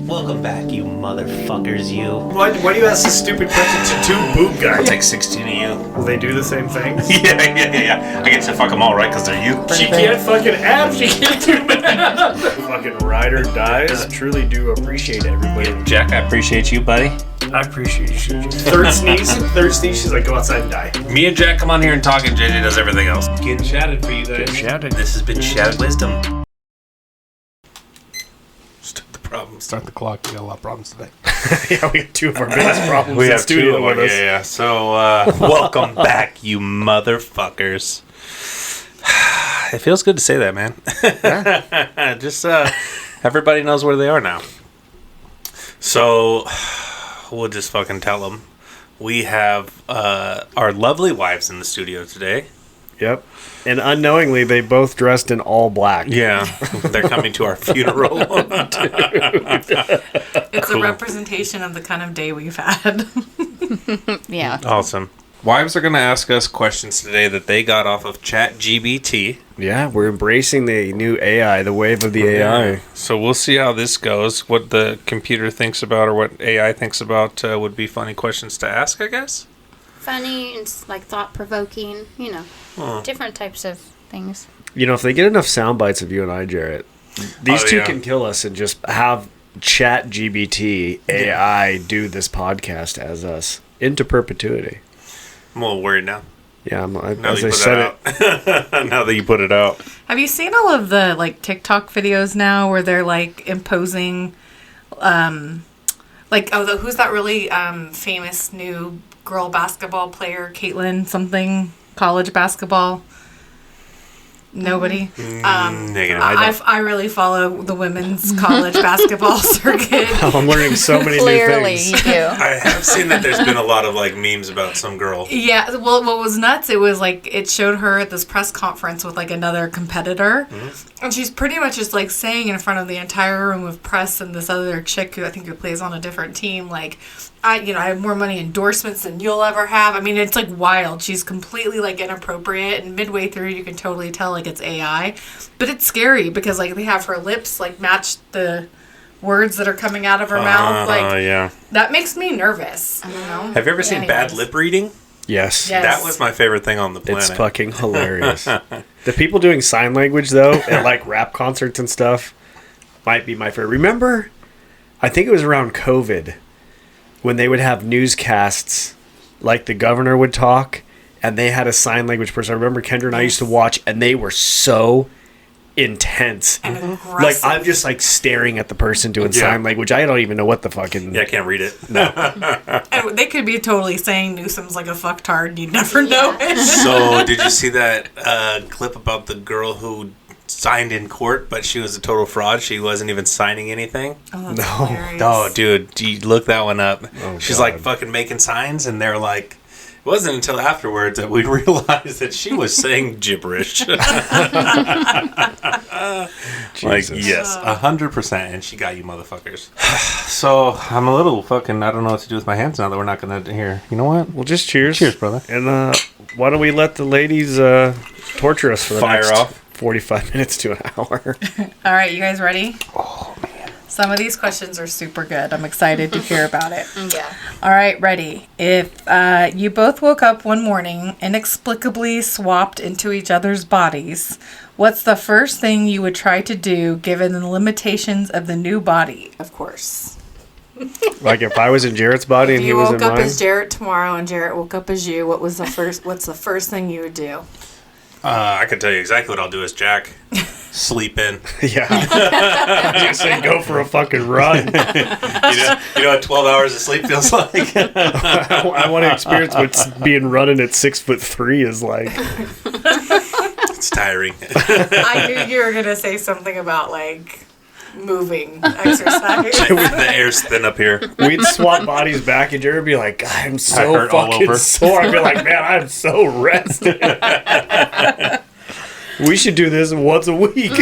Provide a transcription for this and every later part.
Welcome back, you motherfuckers, you. Why do you ask this stupid question to two boot guys? Take 16 of you. Will they do the same things? Yeah. I get to fuck them all, right? Because they're you. She can't fucking have, she can't do math. Fucking ride or dies. Truly do appreciate everybody. Jack, I appreciate you, buddy. I appreciate you. Third sneeze, she's like, go outside and die. Me and Jack come on here and talk, and JJ does everything else. Getting chatted for you guys. Getting chatted. This has been Chatted Wisdom. Start the clock. We got a lot of problems today. Yeah, we have two of our biggest problems We in the have studio two with us. Yeah. So, welcome back, you motherfuckers. It feels good to say that, man. Yeah. Just, everybody knows where they are now. So, we'll just fucking tell them. We have our lovely wives in the studio today. Yep. And unknowingly, they both dressed in all black. Yeah. They're coming to our funeral. It's a representation of the kind of day we've had. Yeah. Awesome. Wives are going to ask us questions today that they got off of ChatGPT. Yeah, we're embracing the new AI, the wave of the AI. So we'll see how this goes. What the computer thinks about or what AI thinks about would be funny questions to ask, I guess. Funny and like thought-provoking, you know, different types of things. You know, if they get enough sound bites of you and I, Jarrett, these two can kill us and just have ChatGPT AI do this podcast as us into perpetuity. I'm a little worried now. Yeah, Now that you put it out. Have you seen all of the like TikTok videos now where they're like imposing, who's that really famous new girl basketball player, Caitlin something, college basketball? Nobody. Negative. I really follow the women's college basketball circuit. I'm learning so many Clearly, new things. you do. I have seen that there's been a lot of like memes about some girl. Yeah, well, what was nuts, it was like, it showed her at this press conference with like another competitor, and she's pretty much just like saying in front of the entire room of press and this other chick who I think who plays on a different team, like, I have more money endorsements than you'll ever have. I mean, it's like wild. She's completely like inappropriate, and midway through you can totally tell like it's AI, but it's scary because like they have her lips like match the words that are coming out of her mouth. Like, yeah. That makes me nervous. You know? Have you ever seen bad lip reading? Yes. That was my favorite thing on the planet. It's fucking hilarious. The people doing sign language, though, at like rap concerts and stuff, might be my favorite. Remember, I think it was around COVID, when they would have newscasts, like the governor would talk, and they had a sign language person. I remember Kendra and I used to watch, and they were so intense. And aggressive. Like, I'm just like staring at the person doing sign language. I don't even know what the fucking... Yeah, I can't read it. No. And they could be totally saying Newsom's like a fucktard and you'd never know it. So, did you see that clip about the girl who signed in court, but she was a total fraud? She wasn't even signing anything. Oh, that's hilarious. Oh, dude, you look that one up. Oh, She's God. like fucking making signs, and they're like, it wasn't until afterwards that we realized that she was saying gibberish. Like, yes, 100%, and she got you motherfuckers. So, I'm a little fucking, I don't know what to do with my hands now that we're not going to hear. You know what? Well, just cheers. Cheers, brother. And why don't we let the ladies torture us for the Fire next off. 45 minutes to an hour. All right, you guys ready? Oh, man. Some of these questions are super good. I'm excited to hear about it. Yeah. All right, ready. If you both woke up one morning, inexplicably swapped into each other's bodies, what's the first thing you would try to do given the limitations of the new body? Of course. Like if I was in Jarrett's body and If he you was woke in up mine. as Jarrett tomorrow and Jarrett woke up as you, what's the first thing you would do? I can tell you exactly what I'll do as Jack. Sleep in. Yeah. I was going to say go for a fucking run. You know what 12 hours of sleep feels like? I want to experience what being running at 6'3" is like. It's tiring. I knew you were going to say something about, like, moving exercise. The air's thin up here. We'd swap bodies back and Jared would be like, God, I'm so hurt all fucking over. sore. I'd be like, man, I'm so rested. We should do this once a week. I'll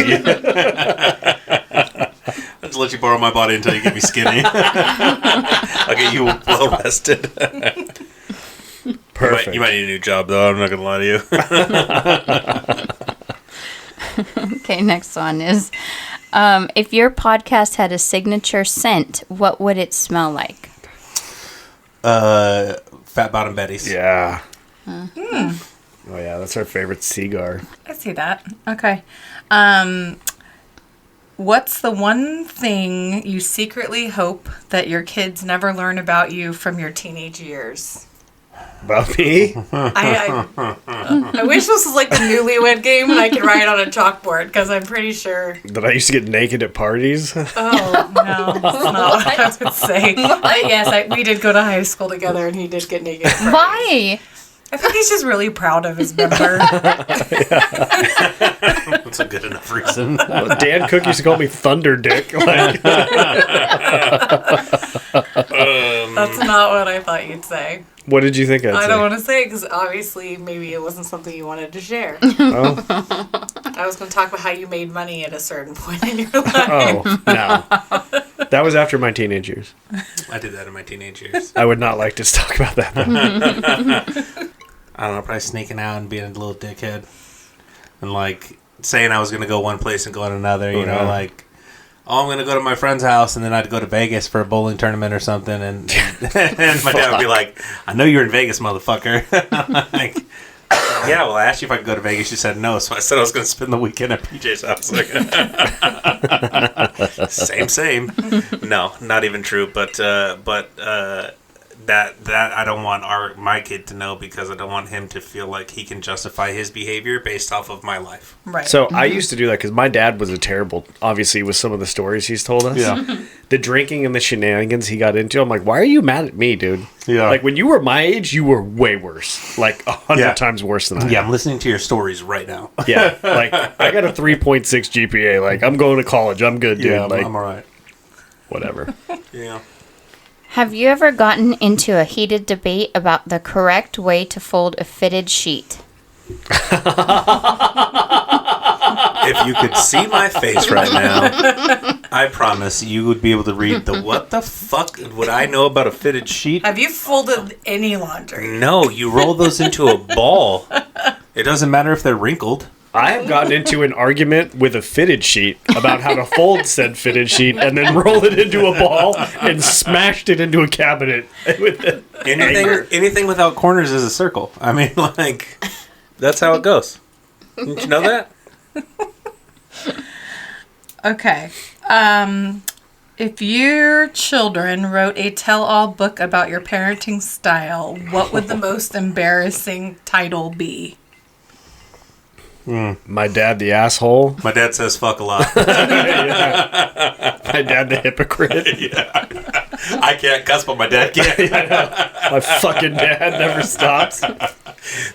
just let you borrow my body until you get me skinny. I'll get you well rested. Perfect. You might need a new job, though. I'm not going to lie to you. Okay, next one is, If your podcast had a signature scent, what would it smell like? Fat Bottom Betty's. Yeah. Oh yeah, that's our favorite cigar. I see that. Okay. What's the one thing you secretly hope that your kids never learn about you from your teenage years? About me? I wish this was like the Newlywed Game and I could write on a chalkboard because I'm pretty sure. That I used to get naked at parties? Oh, no, that's not what I would say. Yes, we did go to high school together and he did get naked. Why? I think he's just really proud of his member. That's a good enough reason. Dan Cook used to call me Thunder Dick. Like, That's not what I thought you'd say. what did you think I'd say? I don't want to say because obviously maybe it wasn't something you wanted to share. Oh. I was going to talk about how you made money at a certain point in your life. Oh, no. That was after my teenage years. I did that in my teenage years. I would not like to talk about that, though. I don't know, probably sneaking out and being a little dickhead. And, like, saying I was going to go one place and go to another, you know, like, oh, I'm going to go to my friend's house, and then I'd go to Vegas for a bowling tournament or something, and my dad would be like, I know you're in Vegas, motherfucker. Like, yeah, well, I asked you if I could go to Vegas. You said no, so I said I was going to spend the weekend at PJ's house. Like, same. No, not even true, but that I don't want my kid to know because I don't want him to feel like he can justify his behavior based off of my life. Right. So I used to do that because my dad was a terrible, obviously, with some of the stories he's told us. Yeah. The drinking and the shenanigans he got into, I'm like, why are you mad at me, dude? Yeah. Like, when you were my age, you were way worse. Like, 100 times worse than I am. Yeah, I'm listening to your stories right now. Yeah. Like, I got a 3.6 GPA. Like, I'm going to college. I'm good, dude. Yeah, like, I'm all right. whatever. Yeah. Have you ever gotten into a heated debate about the correct way to fold a fitted sheet? If you could see my face right now, I promise you would be able to read the what the fuck would I know about a fitted sheet? Have you folded any laundry? No, you roll those into a ball. It doesn't matter if they're wrinkled. I have gotten into an argument with a fitted sheet about how to fold said fitted sheet and then roll it into a ball and smashed it into a cabinet. With Anything without corners is a circle. I mean, like, that's how it goes. Didn't you know that? Okay. If your children wrote a tell-all book about your parenting style, what would the most embarrassing title be? My dad, the asshole. My dad says fuck a lot. My dad, the hypocrite. Yeah. I can't cuss, but my dad can. My fucking dad never stops.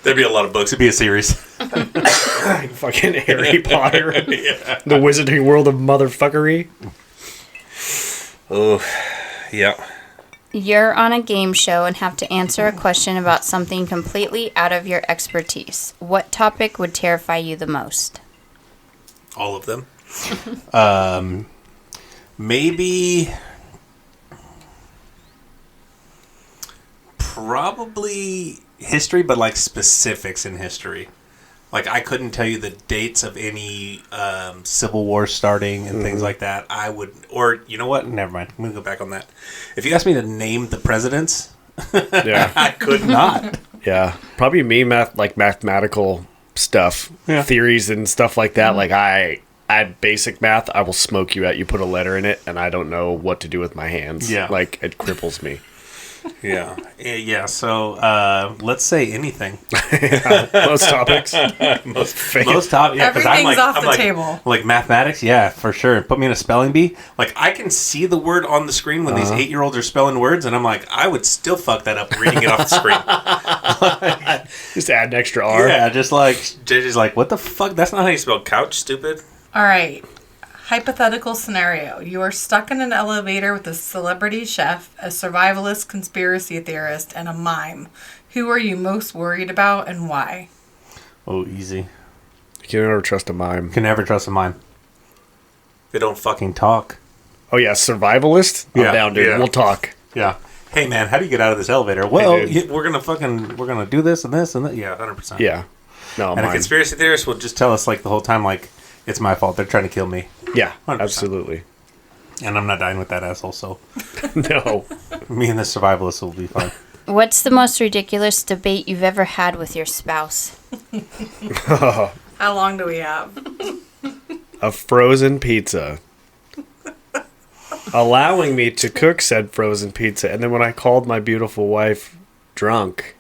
There'd be a lot of books. It'd be a series. Fucking Harry Potter. Yeah. The Wizarding World of Motherfuckery. Oh, yeah. You're on a game show and have to answer a question about something completely out of your expertise. What topic would terrify you the most? All of them. Maybe... Probably history, but like specifics in history. Like, I couldn't tell you the dates of any Civil War starting and things like that. I would, or you know what? Never mind. I'm going to go back on that. If you asked me to name the presidents, Yeah. I could not. Yeah. Probably me, mathematical stuff, theories and stuff like that. Like, I basic math, I will smoke you out. You put a letter in it, and I don't know what to do with my hands. Yeah. Like, it cripples me. Yeah. Yeah. So let's say anything. Most topics. Most top. Yeah, because Everything's off the table. Like mathematics, yeah, for sure. Put me in a spelling bee. Like, I can see the word on the screen when these 8-year-olds are spelling words, and I'm like, I would still fuck that up reading it off the screen. Just add an extra R. Yeah, just like JJ's like, what the fuck? That's not how you spell couch, stupid. All right. Hypothetical scenario. You are stuck in an elevator with a celebrity chef, a survivalist conspiracy theorist, and a mime. Who are you most worried about and why? Oh, easy. You can never trust a mime. Can never trust a mime. They don't fucking talk. Oh, yeah, survivalist? I'm down, dude. Yeah. We'll talk. Yeah. Hey, man, how do you get out of this elevator? Well, Hey, we're gonna do this and this and that. Yeah, 100%. Yeah. No, And a mime. conspiracy theorist will just tell us, like, the whole time, like, it's my fault. They're trying to kill me. Yeah, 100%. absolutely. And I'm not dying with that asshole, so No. me and the survivalist will be fine. What's the most ridiculous debate you've ever had with your spouse? How long do we have? A frozen pizza. Allowing me to cook said frozen pizza. And then when I called my beautiful wife drunk,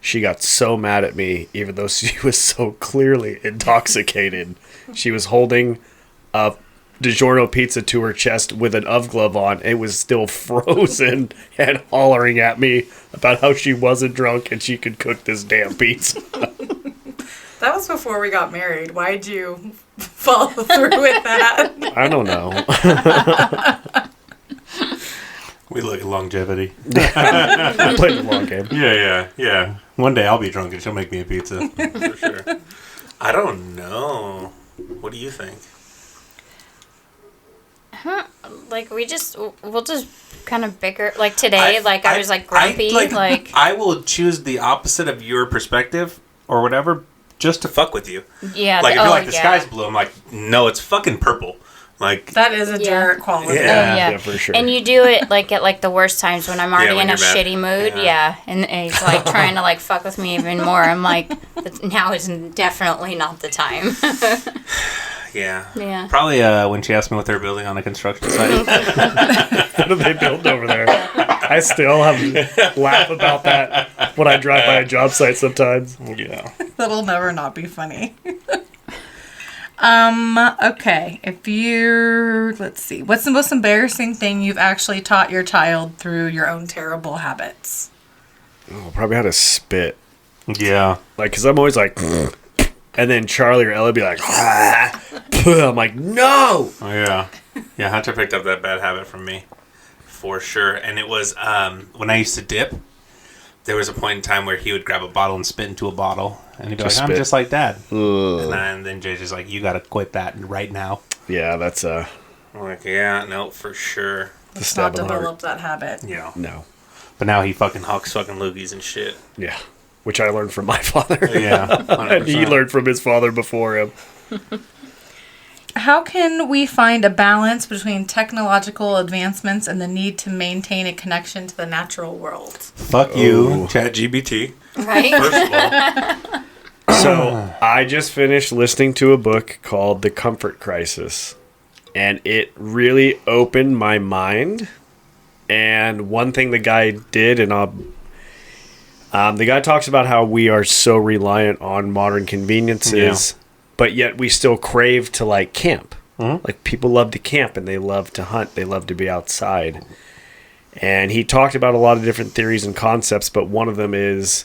she got so mad at me, even though she was so clearly intoxicated. She was holding a DiGiorno pizza to her chest with an UV glove on. It was still frozen and hollering at me about how she wasn't drunk and she could cook this damn pizza. That was before we got married. Why'd you follow through with that? I don't know. We look at longevity. I played the long game. Yeah. One day I'll be drunk and she'll make me a pizza. For sure. I don't know. What do you think? Like, we'll just kind of bicker. Like, today, I was, grumpy. I will choose the opposite of your perspective or whatever just to fuck with you. Yeah. Like, if you're like, the sky's blue, I'm like, no, it's fucking purple. Like, That is a Jerett quality. Yeah. Yeah, for sure. And you do it, at, the worst times when I'm already when in a you're mad. shitty mood. Yeah. And he's, trying to, fuck with me even more. I'm like, now is definitely not the time. yeah. Yeah. Probably when she asked me what they're building on a construction site. What do they build over there? I still have laugh about that when I drive by a job site sometimes. Yeah. That'll never not be funny. Okay. Let's see. What's the most embarrassing thing you've actually taught your child through your own terrible habits? Oh, probably how to spit. Yeah. Because I'm always like, and then Charlie or Ella would be like, I'm like, no! Oh, yeah. Yeah, Hunter picked up that bad habit from me. For sure. And it was when I used to dip, there was a point in time where he would grab a bottle and spit into a bottle. And he'd be Just like, I'm spit. just like Dad. And then JJ's like, you got to quit that right now. Yeah, that's I'm like, yeah, no, for sure. the Not stab in the heart. develop that habit. Yeah. No. But now he fucking hawks fucking loogies and shit. Yeah. Which I learned from my father. Yeah. And he 100%. learned from his father before him. How can we find a balance between technological advancements and the need to maintain a connection to the natural world? Fuck you, Oh. ChatGPT. Right? First of all. So I just finished listening to a book called The Comfort Crisis. And it really opened my mind. And one thing the guy did, and the guy talks about how we are so reliant on modern conveniences, but yet we still crave to camp. Mm-hmm. Like people love to camp and they love to hunt. They love to be outside. And he talked about a lot of different theories and concepts, but one of them is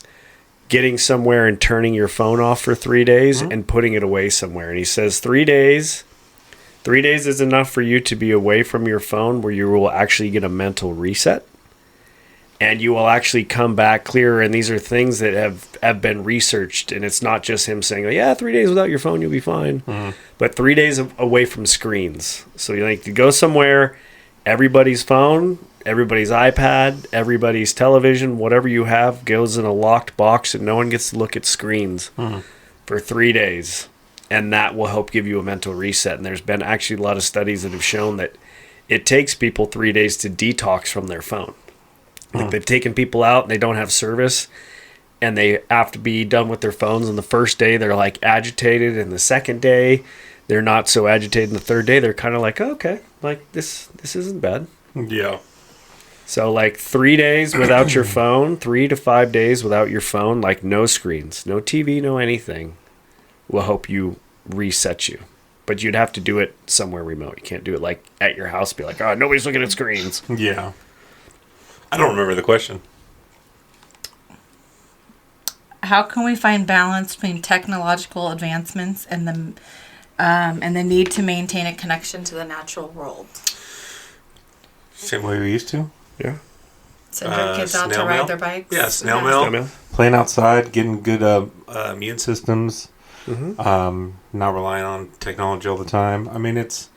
getting somewhere and turning your phone off for 3 days and putting it away somewhere. And he says 3 days. 3 days is enough for you to be away from your phone where you will actually get a mental reset. And you will actually come back clearer. And these are things that have been researched. And it's not just him saying, 3 days without your phone, you'll be fine. But 3 days away from screens. So you go somewhere, everybody's phone, everybody's iPad, everybody's television, whatever you have goes in a locked box and no one gets to look at screens for 3 days. And that will help give you a mental reset. And there's been actually a lot of studies that have shown that it takes people 3 days to detox from their phone. Like they've taken people out and they don't have service and they have to be done with their phones. And the first day they're agitated, and the second day they're not so agitated, and the third day they're kind of like, oh, okay, this isn't bad. Yeah. So 3 days without your phone, 3 to 5 days without your phone, no screens, no TV, no anything, will help you reset you. But you'd have to do it somewhere remote. You can't do it at your house, be like, oh, nobody's looking at screens. Yeah. I don't remember the question. How can we find balance between technological advancements and the need to maintain a connection to the natural world? Same way we used to. Yeah. Send your kids out to snail ride mail? their bikes? Yeah, snail Snail mail. mail. Playing outside, getting good immune systems. Not relying on technology all the time. I mean, it's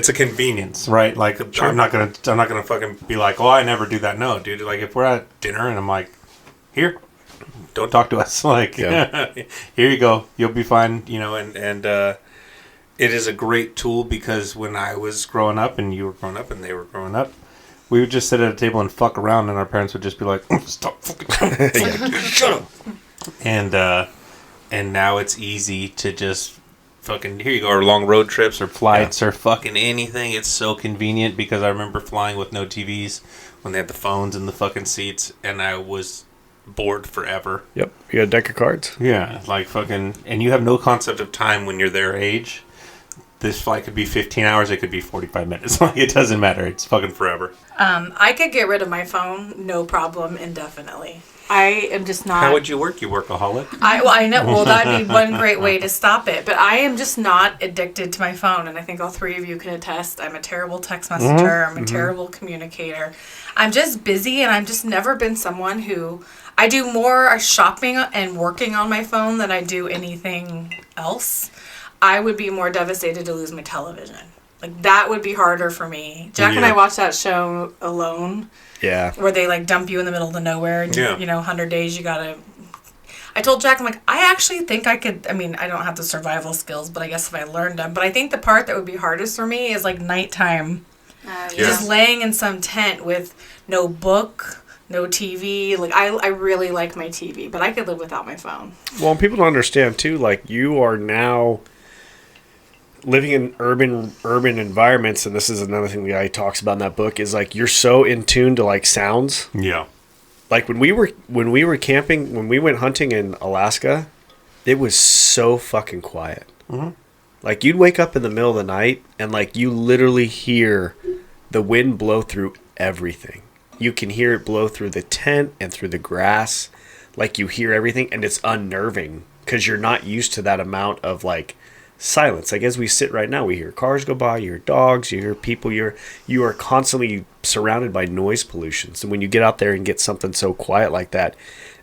a convenience, right? Sure. I'm not gonna fucking be like, oh, I never do that. No, dude. If we're at dinner and I'm like, here, don't talk to us. Yeah. Here you go, you'll be fine. And it is a great tool because when I was growing up and you were growing up and they were growing up, we would just sit at a table and fuck around, and our parents would just be like, "Stop fucking, shut up." And now it's easy to just fucking, here you go, or long road trips or flights or fucking anything. It's so convenient because I remember flying with no TVs when they had the phones in the fucking seats, and I was bored forever. Yep. You got a deck of cards. Yeah, like fucking, and you have no concept of time when you're their age. This flight could be 15 hours, it could be 45 minutes. Like, it doesn't matter. It's fucking forever. I could get rid of my phone, no problem, indefinitely. I am just not... How would you work, you workaholic? I know. Well, that'd be one great way to stop it. But I am just not addicted to my phone. And I think all three of you can attest. I'm a terrible text messenger. I'm a terrible communicator. I'm just busy, and I've just never been someone who... I do more shopping and working on my phone than I do anything else. I would be more devastated to lose my television. Like, that would be harder for me. Jack and I watched that show Alone. Yeah. Where they, like, dump you in the middle of the nowhere. And, you know, 100 days, you gotta... I told Jack, I'm like, I actually think I could... I mean, I don't have the survival skills, but I guess if I learned them. But I think the part that would be hardest for me is, like, nighttime. Just laying in some tent with no book... No TV. Like, I really like my TV, but I could live without my phone. Well, and people don't understand, too, like, you are now living in urban environments, and this is another thing the guy talks about in that book, is, like, you're so in tune to, like, sounds. Yeah. Like, when we were camping, when we went hunting in Alaska, it was so fucking quiet. Mm-hmm. Like, you'd wake up in the middle of the night, and, like, you literally hear the wind blow through everything. You can hear it blow through the tent and through the grass. Like, you hear everything, and it's unnerving because you're not used to that amount of, like, silence. Like, as we sit right now, we hear cars go by, you hear dogs, you hear people. You are constantly surrounded by noise pollution. So when you get out there and get something so quiet like that,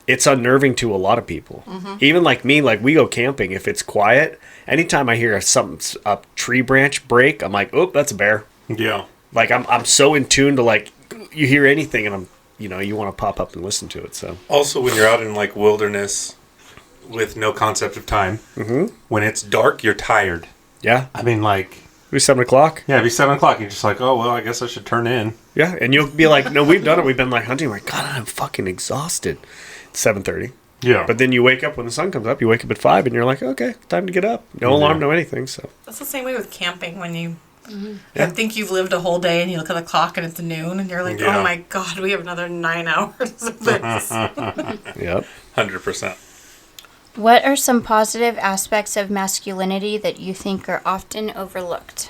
it's unnerving to a lot of people. Mm-hmm. Even like me, like, we go camping. If it's quiet, anytime I hear a tree branch break, I'm like, oh, that's a bear. Yeah. Like, I'm so in tune to, like, you hear anything and you want to pop up and listen to it. So also, when you're out in, like, wilderness with no concept of time, when it's dark, you're tired. Yeah. I mean, like, it'd be 7 o'clock. Yeah, it'd be 7 o'clock. You're just like, oh, well, I guess I should turn in. Yeah. And you'll be like, no, we've done it. We've been, like, hunting. We're like, God, I'm fucking exhausted. It's 7:30. Yeah. But then you wake up when the sun comes up. You wake up at 5 and you're like, okay, time to get up. No alarm, no anything. So that's the same way with camping. When you I think you've lived a whole day and you look at the clock and it's noon and you're like, oh my God, we have another 9 hours of this. Yep. 100%. What are some positive aspects of masculinity that you think are often overlooked?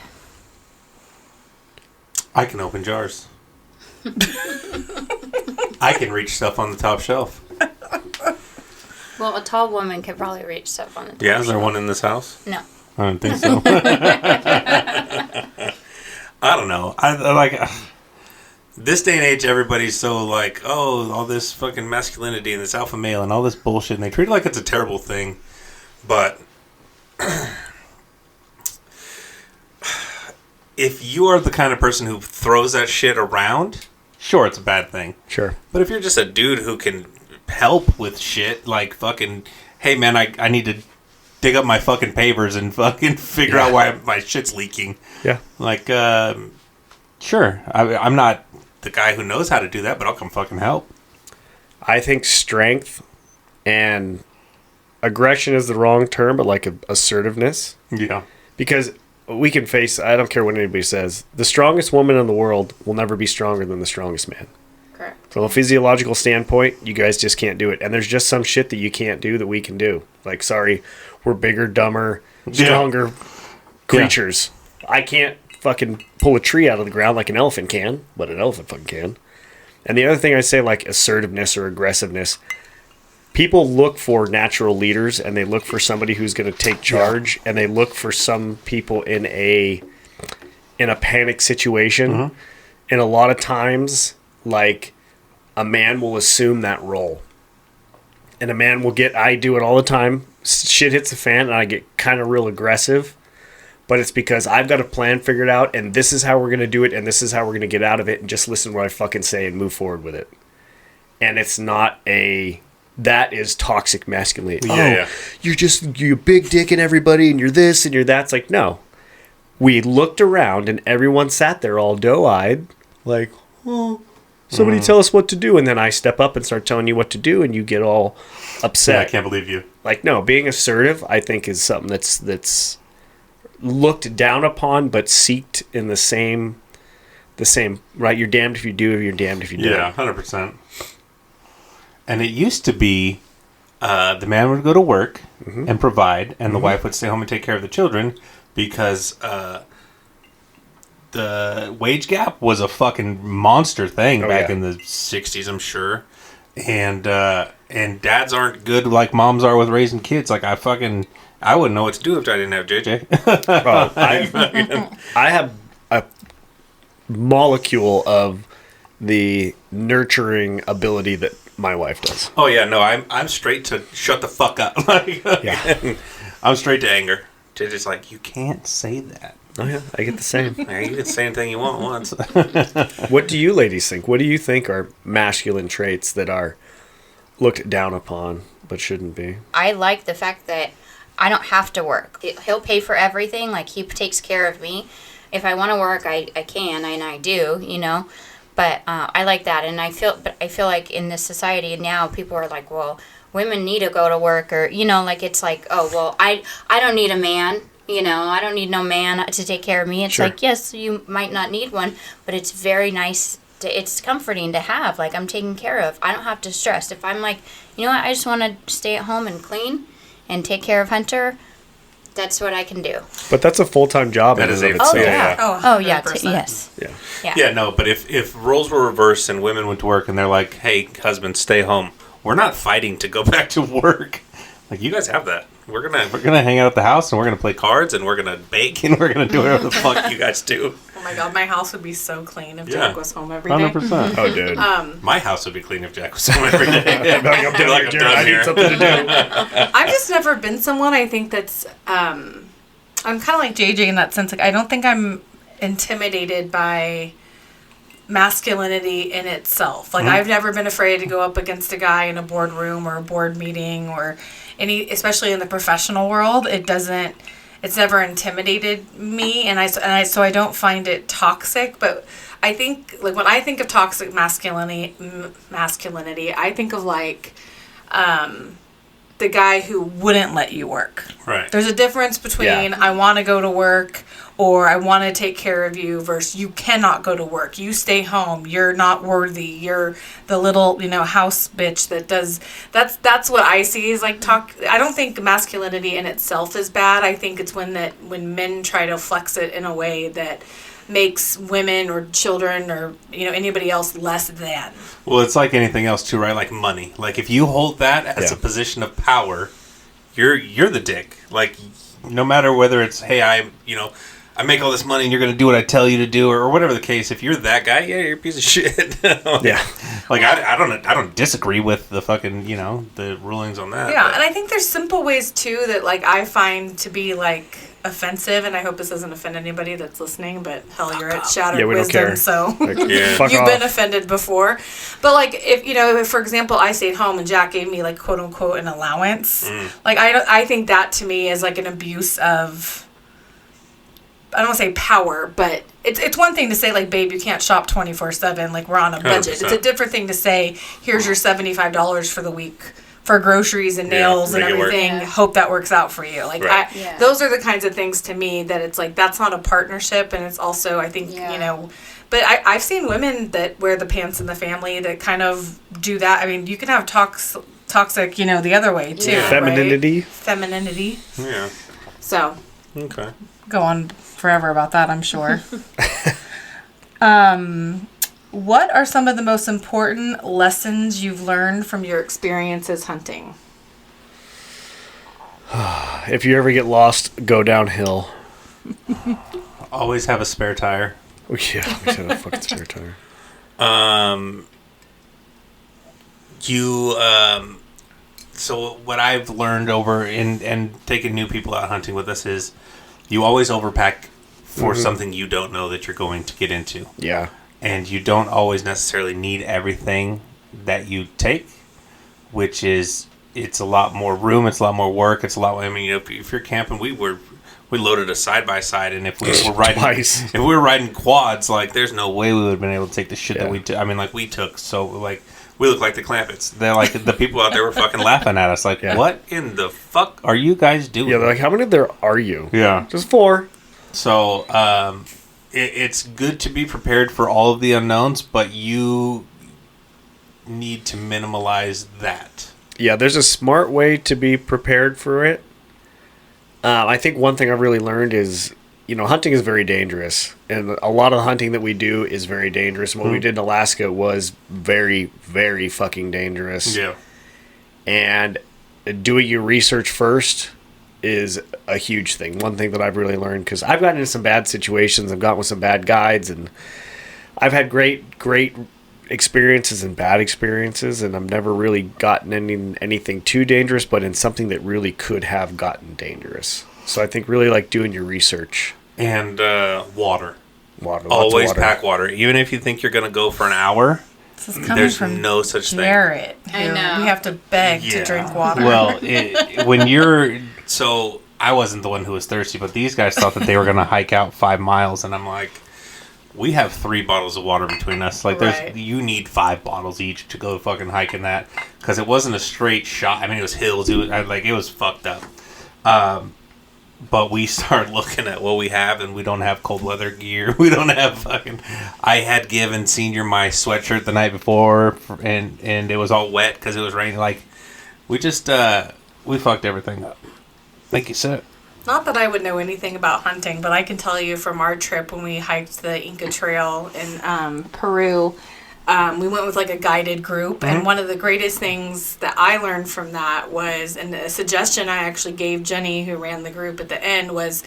I can open jars. I can reach stuff on the top shelf. Well, a tall woman could probably reach stuff on the top Yeah, is there shelf. one in this house? No. I don't think so. I don't know. I like this day and age. Everybody's so like, oh, all this fucking masculinity and this alpha male and all this bullshit, and they treat it like it's a terrible thing. But if you are the kind of person who throws that shit around, sure, it's a bad thing. Sure. But if you're just a dude who can help with shit, like fucking, hey man, I need to dig up my fucking pavers and fucking figure out why my shit's leaking. Yeah. Like, sure. I'm not the guy who knows how to do that, but I'll come fucking help. I think strength and aggression is the wrong term, but like assertiveness. Yeah. Because we can face, I don't care what anybody says, the strongest woman in the world will never be stronger than the strongest man. Correct. From a physiological standpoint, you guys just can't do it. And there's just some shit that you can't do that we can do. Like, sorry, we're bigger, dumber, stronger creatures. I can't fucking pull a tree out of the ground like an elephant can, but an elephant fucking can. And the other thing I say, like assertiveness or aggressiveness, people look for natural leaders and they look for somebody who's going to take charge, and they look for some people in a panic situation. Mm-hmm. And a lot of times, like, a man will assume that role. And a man will I do it all the time. Shit hits the fan and I get kind of real aggressive. But it's because I've got a plan figured out, and this is how we're going to do it, and this is how we're going to get out of it, and just listen to what I fucking say and move forward with it. And it's not that is toxic masculinity. Yeah. You're a big dick and everybody, and you're this and you're that. It's like, no. we looked around and everyone sat there all doe-eyed, like, oh, somebody tell us what to do. And then I step up and start telling you what to do, and you get all upset. Yeah, I can't believe you. Like, no, being assertive, I think, is something that's looked down upon, but seeked in the same, right? You're damned if you do, or you're damned if you do. Yeah, 100%. And it used to be the man would go to work and provide, and the wife would stay home and take care of the children, because the wage gap was a fucking monster thing back in the 60s, I'm sure. And dads aren't good like moms are with raising kids. Like, I wouldn't know what to do if I didn't have JJ. I have a molecule of the nurturing ability that my wife does. Oh yeah, no, I'm straight to shut the fuck up. I'm straight to anger. JJ's like, you can't say that. Oh yeah, I get the same. Yeah, you can say anything you want once. What do you ladies think? What do you think are masculine traits that are looked down upon but shouldn't be? I like the fact that I don't have to work. He'll pay for everything. Like, he takes care of me. If I want to work, I can, and I do, you know. But I like that, and I feel like in this society now, people are like, well, women need to go to work, or, you know, like, it's like, oh, well, I don't need a man. You know, I don't need no man to take care of me. It's like, yes, you might not need one, but it's very nice. It's comforting to have. Like, I'm taken care of. I don't have to stress. If I'm like, you know what, I just want to stay at home and clean and take care of Hunter, that's what I can do. But that's a full-time job. That is a itself. Oh, yeah. Oh, yeah. 100%. Yes. Yeah. Yeah, no, but if roles were reversed and women went to work and they're like, hey, husband, stay home, we're not fighting to go back to work. Like, you guys have that. We're gonna hang out at the house, and we're gonna play cards, and we're gonna bake, and we're gonna do whatever the fuck you guys do. Oh my god, my house would be so clean if Jack was home every day. 100%. Oh, dude. My house would be clean if Jack was home every day. I'm done here. Something to do. I've just never been someone, I think, that's I'm kind of like JJ in that sense. Like, I don't think I'm intimidated by masculinity in itself. Like, I've never been afraid to go up against a guy in a boardroom or a board meeting or especially in the professional world. It's never intimidated me, and so I don't find it toxic. But I think, like, when I think of toxic masculinity, I think of like the guy who wouldn't let you work. Right. There's a difference between I want to go to work or I want to take care of you versus you cannot go to work. You stay home. You're not worthy. You're the little, house bitch that does. That's what I see is like talk. I don't think masculinity in itself is bad. I think it's when men try to flex it in a way that makes women or children or anybody else less than. Well, it's like anything else too, right? Like money. Like, if you hold that as a position of power, you're the dick. Like, no matter whether it's, hey, I make all this money and you're going to do what I tell you to do, or whatever the case. If you're that guy, you're a piece of shit. Yeah. Like, I don't disagree with the fucking the rulings on that. Yeah, but. and I think there's simple ways too that like I find to be like offensive, and I hope this doesn't offend anybody that's listening, but hell, you're at Shattered we don't Wisdom, care. so Fuck you've off. been offended before. But like, if for example I stayed home and Jack gave me like quote unquote an allowance, like I think that to me is like an abuse of, I don't want to say power, but it's one thing to say like, babe, you can't shop 24/7, like we're on a budget. 100%. It's a different thing to say, here's your $75 for the week for groceries and nails and make it work. everything. Yeah. Hope that works out for you. Like Right. those are the kinds of things to me that it's like, that's not a partnership. And it's also, I think, but I've seen women that wear the pants in the family that kind of do that. I mean, you can have toxic, the other way too. Yeah. Right? Femininity. Yeah. So Okay. go on forever about that, I'm sure. What are some of the most important lessons you've learned from your experiences hunting? If you ever get lost, go downhill. Always have a spare tire. Oh, yeah, we should have a fucking spare tire. So what I've learned over and taking new people out hunting with us is you always overpack for something you don't know that you're going to get into. Yeah. And you don't always necessarily need everything that you take, which is, it's a lot more room, it's a lot more work, it's a lot. I mean, if you're camping, we we loaded a side by side, and if we were riding, Twice. if we were riding quads, like there's no way we would have been able to take the shit that we took. I mean, like we took, so like we look like the Clampets. They're like the people out there were fucking laughing at us, like, what in the fuck are you guys doing? Yeah, they're like, how many there are you? Yeah, just 4. So it's good to be prepared for all of the unknowns, but you need to minimalize that. Yeah, there's a smart way to be prepared for it. I think one thing I've really learned is, hunting is very dangerous. And a lot of the hunting that we do is very dangerous. What we did in Alaska was very, very fucking dangerous. Yeah. And doing your research first is a huge thing. One thing that I've really learned, because I've gotten into some bad situations. I've gotten with some bad guides. And I've had great experiences and bad experiences, and I've never really gotten anything too dangerous, but in something that really could have gotten dangerous. So I think really like doing your research. And water. Lots Always of water. pack water. Even if you think you're going to go for an hour, This is coming there's from no such Jarrett. I who know. We have to beg to drink water. Well, when you're... So, I wasn't the one who was thirsty, but these guys thought that they were going to hike out 5 miles, and I'm like, we have 3 bottles of water between us. Like, Right. you need 5 bottles each to go fucking hiking that. Because it wasn't a straight shot. I mean, it was hills. It was fucked up. But we start looking at what we have, and we don't have cold weather gear. We don't have fucking... I had given Senior my sweatshirt the night before, and it was all wet because it was raining. Like, we just... we fucked everything up. Like you said. Not that I would know anything about hunting, but I can tell you from our trip when we hiked the Inca Trail in Peru, we went with like a guided group, and one of the greatest things that I learned from that was, and a suggestion I actually gave Jenny, who ran the group at the end, was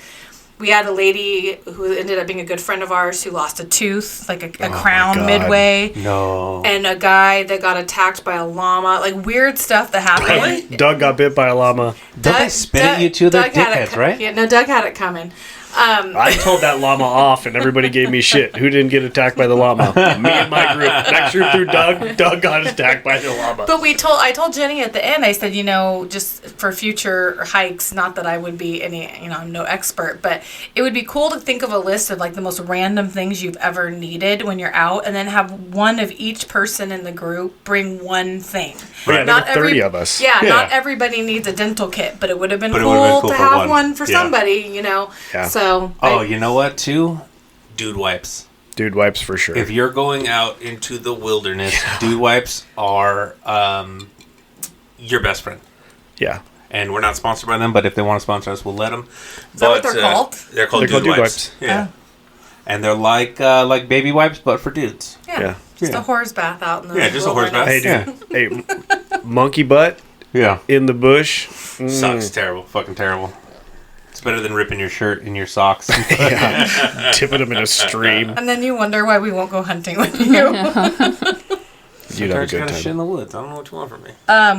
we had a lady who ended up being a good friend of ours who lost a tooth, like a crown midway. No. And a guy that got attacked by a llama, like weird stuff that happened. Doug got bit by a llama. Don't they spit at you too? They're dickheads, right? Yeah, no, Doug had it coming. I told that llama off, and everybody gave me shit. Who didn't get attacked by the llama? Me and my group. Next group through Doug. Doug got attacked by the llama. But I told Jenny at the end, I said, just for future hikes, not that I would be I'm no expert, but it would be cool to think of a list of like the most random things you've ever needed when you're out, and then have one of each person in the group bring one thing. Right. Not 30 of us. Yeah, not everybody needs a dental kit, but it would have been But it would've been cool cool to for have one. one for Yeah. somebody, Yeah. So You know what, too? Dude wipes. Dude wipes for sure. If you're going out into the wilderness, dude wipes are your best friend. Yeah. And we're not sponsored by them, but if they want to sponsor us, we'll let them. Is that what they're called? They're called dude wipes. Yeah. And they're like baby wipes, but for dudes. Yeah. Just a horse bath out in the Yeah, just a horse bath. Hey, dude. Hey, monkey butt Yeah. in the bush. Sucks. Terrible. Fucking terrible. It's better than ripping your shirt and your socks. Yeah. Tipping them in a stream. And then you wonder why we won't go hunting with you. You'd have a Sometimes you good gotta shit time. in the woods. I don't know what you want from me.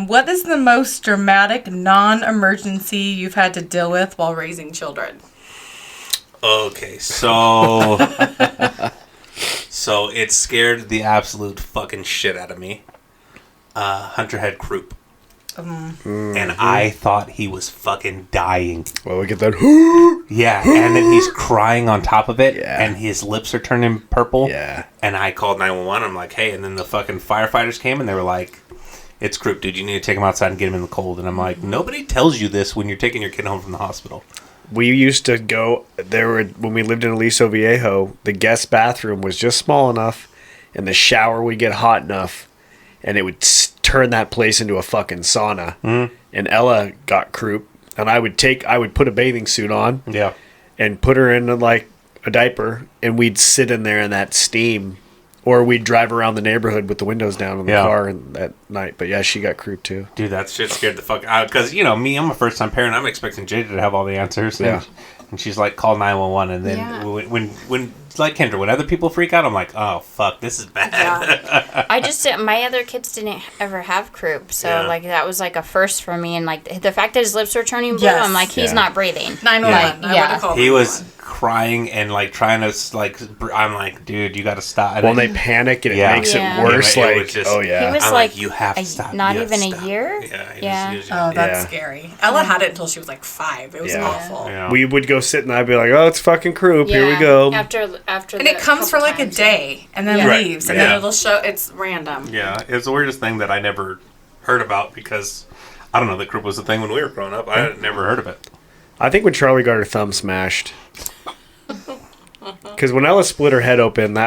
What is the most dramatic non-emergency you've had to deal with while raising children? Okay, so... so it scared the absolute fucking shit out of me. Hunter had croup. And I thought he was fucking dying. Well, we get that. Yeah, and then he's crying on top of it, Yeah. and his lips are turning purple. Yeah. And I called 911. I'm like, hey, and then the fucking firefighters came, and they were like, it's croup, dude. You need to take him outside and get him in the cold. And I'm like, nobody tells you this when you're taking your kid home from the hospital. We used to go when we lived in Aliso Viejo, the guest bathroom was just small enough, and the shower would get hot enough, and it would turn that place into a fucking sauna. And Ella got croup, and I would put a bathing suit on, Yeah. and put her in like a diaper, and we'd sit in there in that steam, or we'd drive around the neighborhood with the windows down in the car at night. But yeah, she got croup too. Dude, that shit scared the fuck out. Because, me, I'm a first-time parent. I'm expecting Jada to have all the answers. And, and she's like, call 911. And then when like Kendra, when other people freak out, I'm like, oh, fuck, this is bad. Yeah. I just my other kids didn't ever have croup, so like that was like a first for me. And like the fact that his lips were turning blue, Yes. I'm like, he's not breathing. 911. Yeah. I would've called He was 911. crying and like trying to like. I'm like, dude, you got to stop. And When they panic and it Yeah. makes Yeah. it worse, Yeah, it like, was just- oh He yeah. was I'm like, you have to stop. not You have even to a stop. year. Yeah. Yeah. Oh, that's Yeah. scary. Ella had it until she was like 5. It was Yeah. awful. Yeah. We would go sit and I'd be like, oh, it's fucking croup. Here we Yeah. go. After And it comes for like a day and then Yeah. Right. leaves. And Yeah. then it'll show. It's random. Yeah, it's the weirdest thing that I never heard about because I don't know, the croup was a thing when we were growing up. I had never heard of it. I think when Charlie got her thumb smashed. Because when Ella split her head open,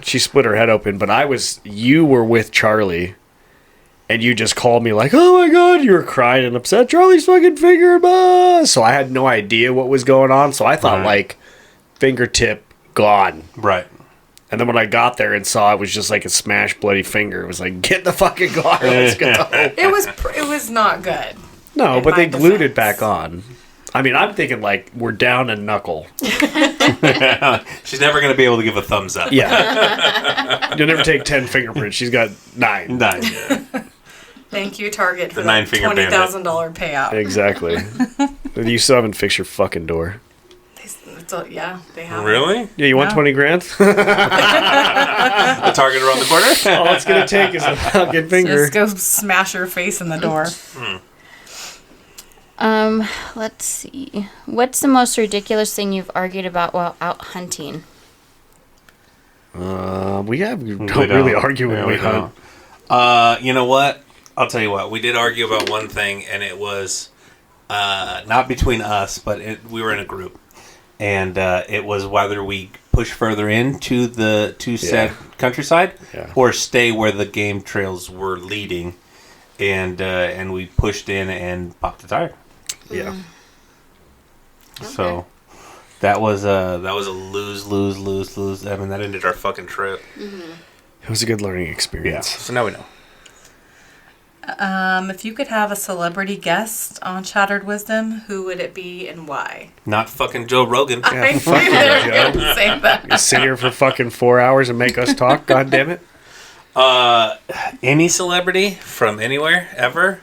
she split her head open, but you were with Charlie, and you just called me like, oh my God, you were crying and upset. Charlie's fucking finger, so I had no idea what was going on, so I thought Right. like fingertip gone. Right. And then when I got there and saw it was just like a smashed bloody finger, it was like, get the fucking guard, let's go. It was not good. No, In but they my glued it defense. back on. I mean, I'm thinking like we're down a knuckle. She's never going to be able to give a thumbs up. Yeah. You'll never take 10 fingerprints. She's got 9. Nine. Yeah. Thank you, Target, for The that nine-finger bandit. $20,000 payout. Exactly. You still haven't fixed your fucking door. Yeah, they have. Really? Yeah, you want No. 20 grand? The Target around the corner? All it's going to take is a fucking finger. Just go smash her face in the door. Let's see. What's the most ridiculous thing you've argued about while out hunting? We don't We really argue when Yeah, we don't. hunt. You know what? I'll tell you what. We did argue about one thing, and it was not between us, but we were in a group. And it was whether we push further into the said countryside Yeah. or stay where the game trails were leading. And we pushed in and popped the tire. Yeah. So that was a lose. I mean, that ended our fucking trip. It was a good learning experience. So now we know. If you could have a celebrity guest on Shattered Wisdom, who would it be and why? Not fucking Joe Rogan. I fuck knew you, they were Joe. going to say that. You sit here for fucking 4 hours and make us talk? God damn it. Any celebrity from anywhere ever.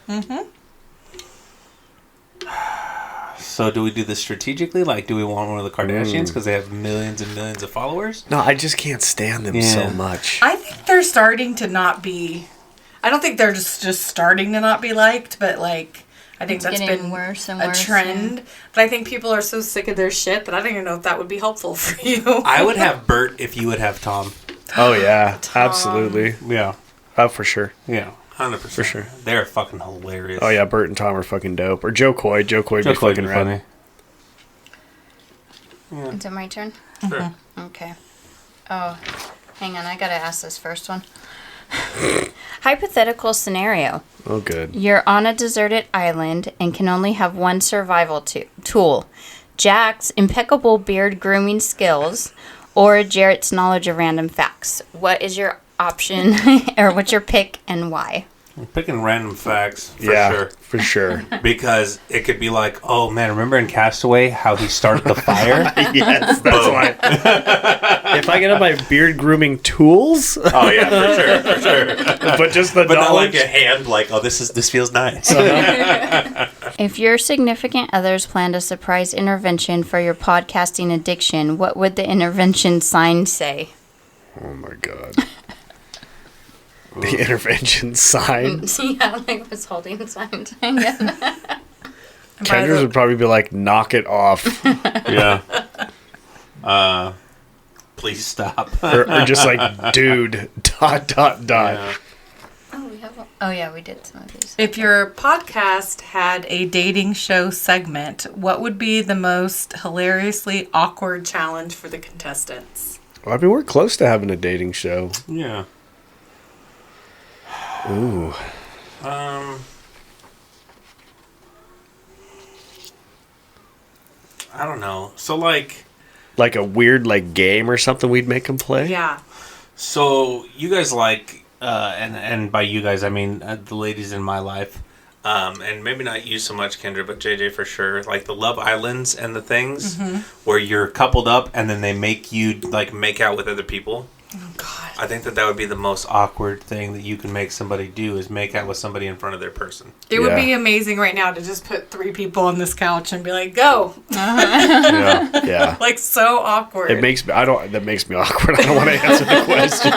So do we do this strategically? Like, do we want one of the Kardashians because they have millions and millions of followers? No, I just can't stand them so much. I think they're starting to not be. I don't think they're just starting to not be liked, but like I think that's getting been worse and a worse, trend. But I think people are so sick of their shit that I don't even know if that would be helpful for you. I would have Bert if you would have Tom. Oh, yeah. Absolutely. Yeah. Oh, for sure. Yeah. 100%. For sure. They're fucking hilarious. Oh, yeah. Bert and Tom are fucking dope. Or Joe Coy. Joe Coy would Joe be Coy'd fucking be rad. funny. Is it my turn? Sure. Okay. Oh, hang on. I gotta ask this first one. Hypothetical scenario. Oh, good. You're on a deserted island and can only have one survival tool. Jack's impeccable beard grooming skills or Jarrett's knowledge of random facts. What is your option or what's your pick and why? I'm picking random facts for Yeah, sure. for sure. Because it could be like, oh man, remember in Castaway how he started the fire? Yes, that's Boom. why. If I get up my beard grooming tools, Oh yeah, for sure. but just the But not knowledge. like a hand, like, oh, this feels nice. If your significant others planned a surprise intervention for your podcasting addiction, what would the intervention sign say? Oh my god. The intervention sign. Yeah, like was holding the sign. Kendra's would probably be like, knock it off. Yeah. Please stop. or just like, dude, ... Yeah. Oh, we have. Oh yeah, we did some of these. If your podcast had a dating show segment, what would be the most hilariously awkward challenge for the contestants? Well, I mean, we're close to having a dating show. Yeah. Ooh. I don't know. So like Like a weird like game or something we'd make them play? Yeah. So you guys like, and by you guys I mean the ladies in my life, and maybe not you so much, Kendra, but JJ for sure. Like the Love Islands and the things where you're coupled up and then they make you like make out with other people. Oh, God. I think that would be the most awkward thing that you can make somebody do is make out with somebody in front of their person. It would be amazing right now to just put 3 people on this couch and be like, go. Yeah. Like, so awkward. That makes me awkward. I don't want to answer the question.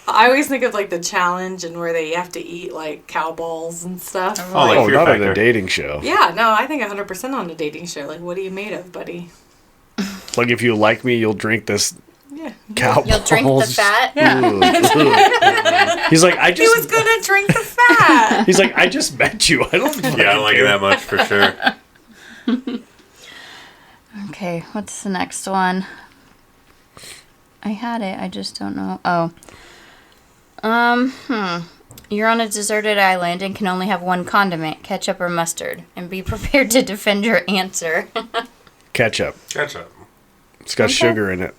I always think of, like, the challenge and where they have to eat, like, cow balls and stuff. Like Fear not on Factor. a dating show. Yeah, no, I think 100% on a dating show. Like, what are you made of, buddy? Like, if you like me, you'll drink this Yeah. cow You'll drink the balls. fat. Yeah. He's like, I He was just. going to drink the fat. He's like, I just met you. I don't. Yeah, I don't like it that much for sure. Okay, what's the next one? I had it. I just don't know. Oh. You're on a deserted island and can only have one condiment, ketchup or mustard, and be prepared to defend your answer. Ketchup. Ketchup. It's got sugar in it.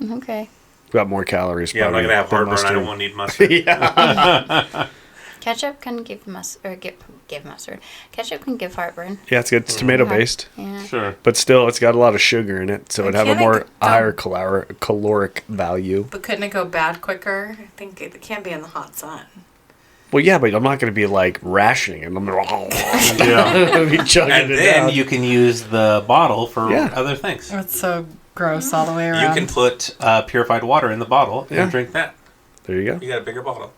Okay. Got more calories. Yeah, I'm not probably gonna have than heartburn. I don't want to need mustard. Yeah. Ketchup can give mustard. Ketchup can give heartburn. Yeah, it's good. It's tomato based, Yeah. Sure. but still, it's got a lot of sugar in it, so it'd have a Can't more it- higher caloric value. But couldn't it go bad quicker? I think it can't be in the hot sun. Well, yeah, but I'm not going to be like rationing it. I'm going Yeah. to be chugging And it then down. you can use the bottle for Yeah. other things. That's so gross all the way You around. can put purified water in the bottle Yeah. and drink that. There you go. You got a bigger bottle.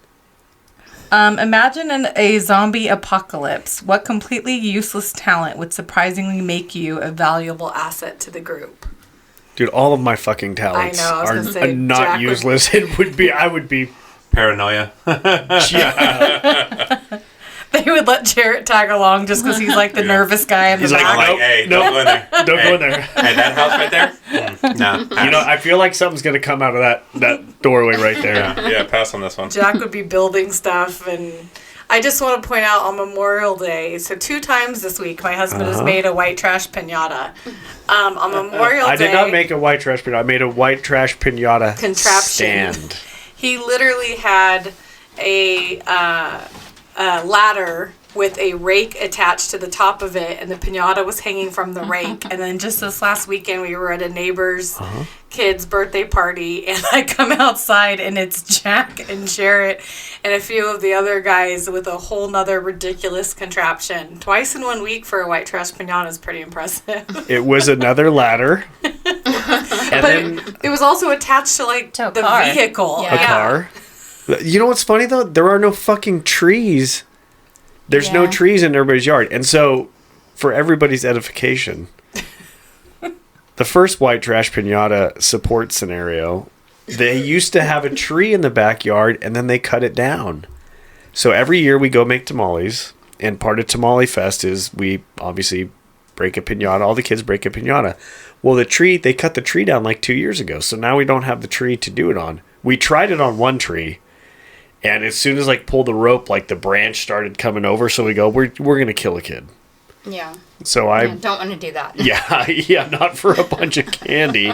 Imagine a zombie apocalypse. What completely useless talent would surprisingly make you a valuable asset to the group? Dude, all of my fucking talents I know, I was are gonna say, not Jack would- useless. I would be. Paranoia. Yeah. They would let Jerett tag along just because he's like the nervous guy in the He's like, back. I'm like, Nope, hey, nope. don't go in there. Don't go in there. Hey, that house right there? No. You know, I feel like something's going to come out of that doorway right there. Yeah, pass on this one. Jack would be building stuff, and I just want to point out on Memorial Day, so 2 times this week, my husband has made a white trash pinata. On Memorial Day, I did not make a white trash pinata. I made a white trash pinata Contraption. stand. he literally had a ladder with a rake attached to the top of it, and the pinata was hanging from the rake. And then just this last weekend, we were at a neighbor's kid's birthday party, and I come outside, and it's Jack and Jerett and a few of the other guys with a whole nother ridiculous contraption. Twice in 1 week for a white trash pinata is pretty impressive. It was another ladder. But it was also attached to, like, To a the car. vehicle. Yeah. A car. You know what's funny though? There are no fucking trees. There's no Yeah. trees in everybody's yard. And so, for everybody's edification, the first white trash pinata support scenario, they used to have a tree in the backyard and then they cut it down. So every year we go make tamales, and part of Tamale Fest is we obviously break a pinata. All the kids break a pinata. Well, they cut the tree down like 2 years ago. So now we don't have the tree to do it on. We tried it on one tree. And as soon as pull the rope, the branch started coming over. So we go, we're gonna kill a kid. Yeah. So Don't want to do that. yeah, not for a bunch of candy.